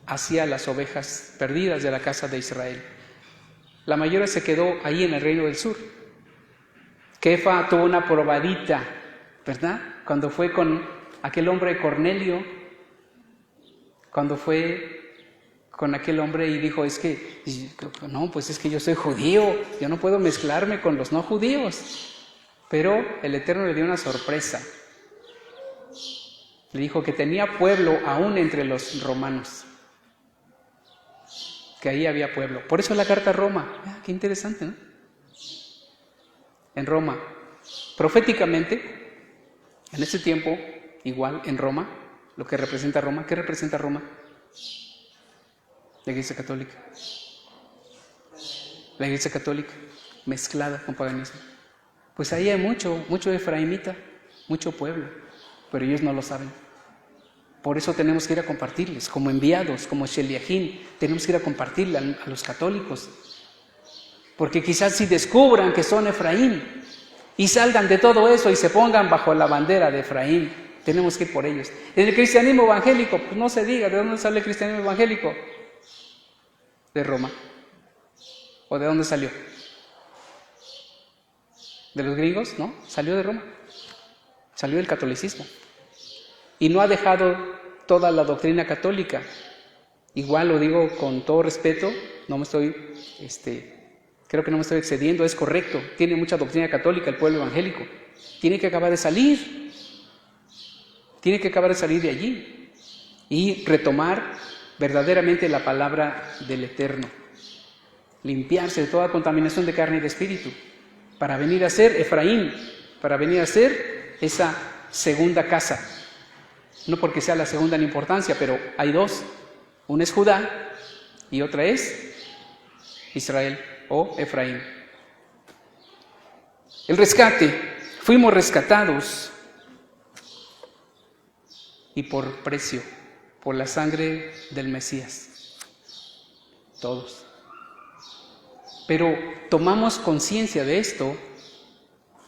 hacia las ovejas perdidas de la casa de Israel. La mayoría se quedó ahí en el reino del sur. Kefa tuvo una probadita, ¿verdad? Cuando fue con aquel hombre Cornelio, cuando fue con aquel hombre y dijo, es que yo soy judío, yo no puedo mezclarme con los no judíos. Pero el Eterno le dio una sorpresa. Le dijo que tenía pueblo aún entre los romanos. Que ahí había pueblo. Por eso la carta a Roma. Qué interesante, ¿no? En Roma, proféticamente, en ese tiempo, igual en Roma, lo que representa Roma, ¿qué representa Roma? La Iglesia Católica. La Iglesia Católica, mezclada con paganismo. Pues ahí hay mucho efraimita, mucho pueblo, pero ellos no lo saben. Por eso tenemos que ir a compartirles, como enviados, como sheliachim, tenemos que ir a compartirle a los católicos. Porque quizás si descubran que son Efraín y salgan de todo eso y se pongan bajo la bandera de Efraín, tenemos que ir por ellos. En el cristianismo evangélico, pues no se diga, ¿de dónde sale el cristianismo evangélico? De Roma. ¿O de dónde salió? ¿De los griegos? No, salió de Roma. Salió del catolicismo. Y no ha dejado toda la doctrina católica. Igual lo digo con todo respeto, creo que no me estoy excediendo, es correcto. Tiene mucha doctrina católica el pueblo evangélico. Tiene que acabar de salir. Tiene que acabar de salir de allí y retomar verdaderamente la palabra del Eterno. Limpiarse de toda contaminación de carne y de espíritu para venir a ser Efraín, para venir a ser esa segunda casa. No porque sea la segunda en importancia, pero hay dos. Una es Judá y otra es Israel o Efraín. El rescate. Fuimos rescatados y por precio, por la sangre del Mesías. Todos. Pero tomamos conciencia de esto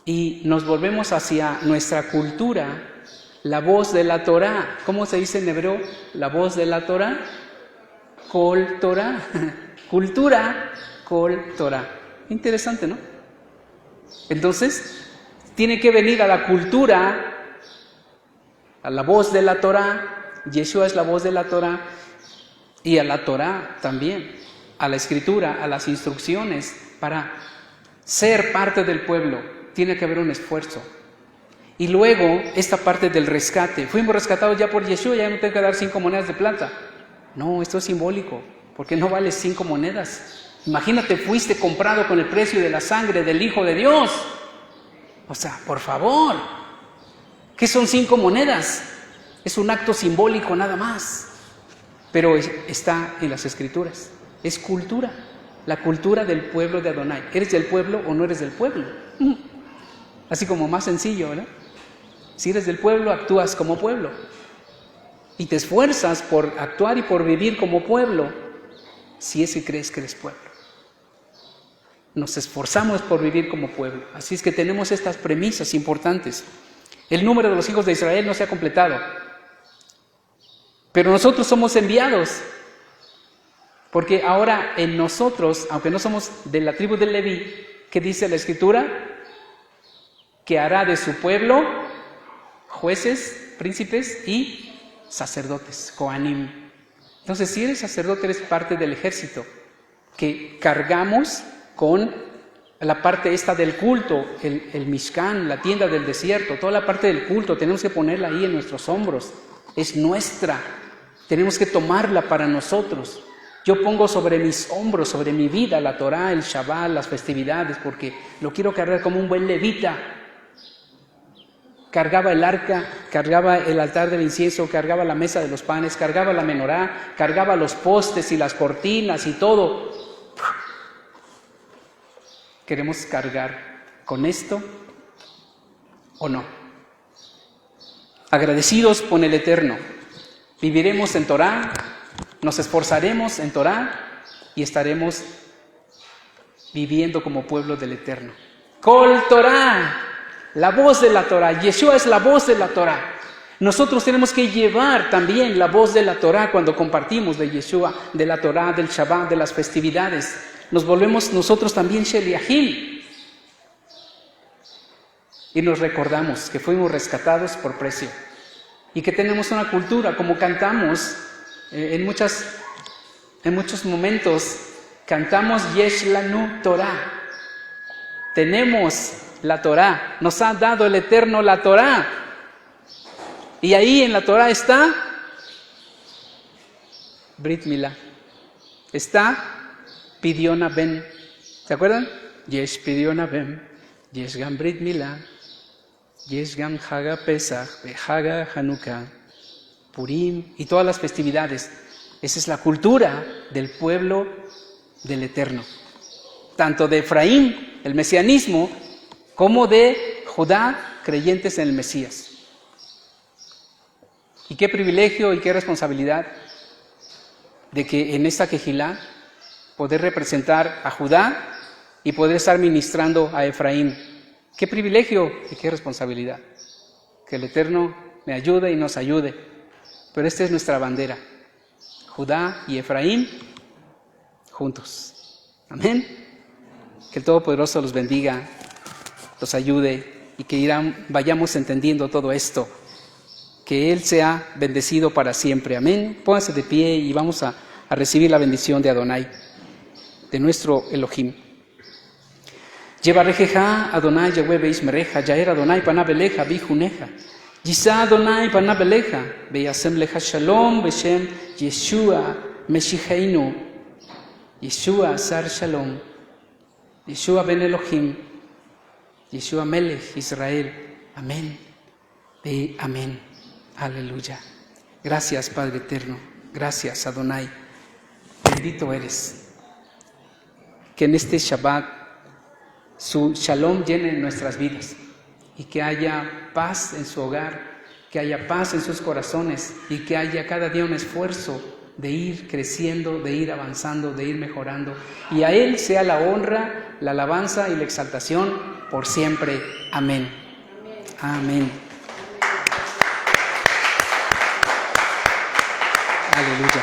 y nos volvemos hacia nuestra cultura. La voz de la Torá. ¿Cómo se dice en hebreo la voz de la Torá? Kol Torá. Cultura, Kol Torá. Interesante, ¿no? Entonces, tiene que venir a la cultura, a la voz de la Torá. Yeshua es la voz de la Torá. y a la Torá también, a la Escritura, a las instrucciones. Para ser parte del pueblo tiene que haber un esfuerzo. Y luego esta parte del rescate. Fuimos rescatados ya por Yeshua, ya no tengo que dar 5 monedas de plata. No, esto es simbólico, porque no vale 5 monedas. Imagínate, fuiste comprado con el precio de la sangre del Hijo de Dios. O sea, por favor, ¿qué son 5 monedas? Es un acto simbólico nada más, pero está en las Escrituras. Es cultura, la cultura del pueblo de Adonai. ¿Eres del pueblo o no eres del pueblo? Así como más sencillo, ¿verdad? Si eres del pueblo, actúas como pueblo. Y te esfuerzas por actuar y por vivir como pueblo, si es que crees que eres pueblo. Nos esforzamos por vivir como pueblo. Así es que tenemos estas premisas importantes. El número de los hijos de Israel no se ha completado, pero nosotros somos enviados, porque ahora en nosotros, aunque no somos de la tribu de Leví, ¿qué dice la Escritura? Que hará de su pueblo jueces, príncipes y sacerdotes, Kohanim. Entonces, si eres sacerdote, eres parte del ejército, que cargamos con la parte esta del culto, el Mishkan, la tienda del desierto, toda la parte del culto, tenemos que ponerla ahí en nuestros hombros, es nuestra, tenemos que tomarla para nosotros. Yo pongo sobre mis hombros, sobre mi vida, la Torá, el Shabbat, las festividades, porque lo quiero cargar como un buen levita. Cargaba el arca, cargaba el altar del incienso, cargaba la mesa de los panes, cargaba la menorá, cargaba los postes y las cortinas y todo. ¿Queremos cargar con esto o no? Agradecidos con el Eterno, viviremos en Torá, nos esforzaremos en Torá y estaremos viviendo como pueblo del Eterno. Kol Torá, la voz de la Torá. Yeshua es la voz de la Torá. Nosotros tenemos que llevar también la voz de la Torá cuando compartimos de Yeshua, de la Torá, del Shabbat, de las festividades. Nos volvemos nosotros también Sheliahim. Y nos recordamos que fuimos rescatados por precio. Y que tenemos una cultura, como cantamos en muchos momentos, cantamos Yesh Lanu Torah. Tenemos la Torá, nos ha dado el Eterno la Torá. Y ahí en la Torá está Brit Milá, está Pidyon Ben. ¿Se acuerdan? Yesh Pidyon Ben, Yesh Gam Brit Milá, Yesh Gam Haga Pesach, Haga Hanukkah, Purim y todas las festividades. Esa es la cultura del pueblo del Eterno, tanto de Efraín, el mesianismo, como de Judá, creyentes en el Mesías. Y qué privilegio y qué responsabilidad de que en esta Kehilá poder representar a Judá y poder estar ministrando a Efraín. Qué privilegio y qué responsabilidad. Que el Eterno me ayude y nos ayude. Pero esta es nuestra bandera. Judá y Efraín juntos. Amén. Que el Todopoderoso los bendiga, los ayude y que vayamos entendiendo todo esto. Que Él sea bendecido para siempre. Amén. Pónganse de pie y vamos a recibir la bendición de Adonai, de nuestro Elohim. Yevarejeja Adonai Yahweh Beishmereja, Yaer Adonai Panabeleja, Bijuneja. Yisa Adonai Panabeleja, Beyasem Leja Shalom, Beshem Yeshua Meshicheinu. Yeshua Sar Shalom. Yeshua Ben Elohim. Yeshua Melech Israel. Amén. Amén. Aleluya. Gracias, Padre eterno. Gracias, Adonai. Bendito eres. Que en este Shabbat su Shalom llene nuestras vidas y que haya paz en su hogar, que haya paz en sus corazones y que haya cada día un esfuerzo de ir creciendo, de ir avanzando, de ir mejorando. Y a Él sea la honra, la alabanza y la exaltación por siempre. Amén. Amén. Aleluya.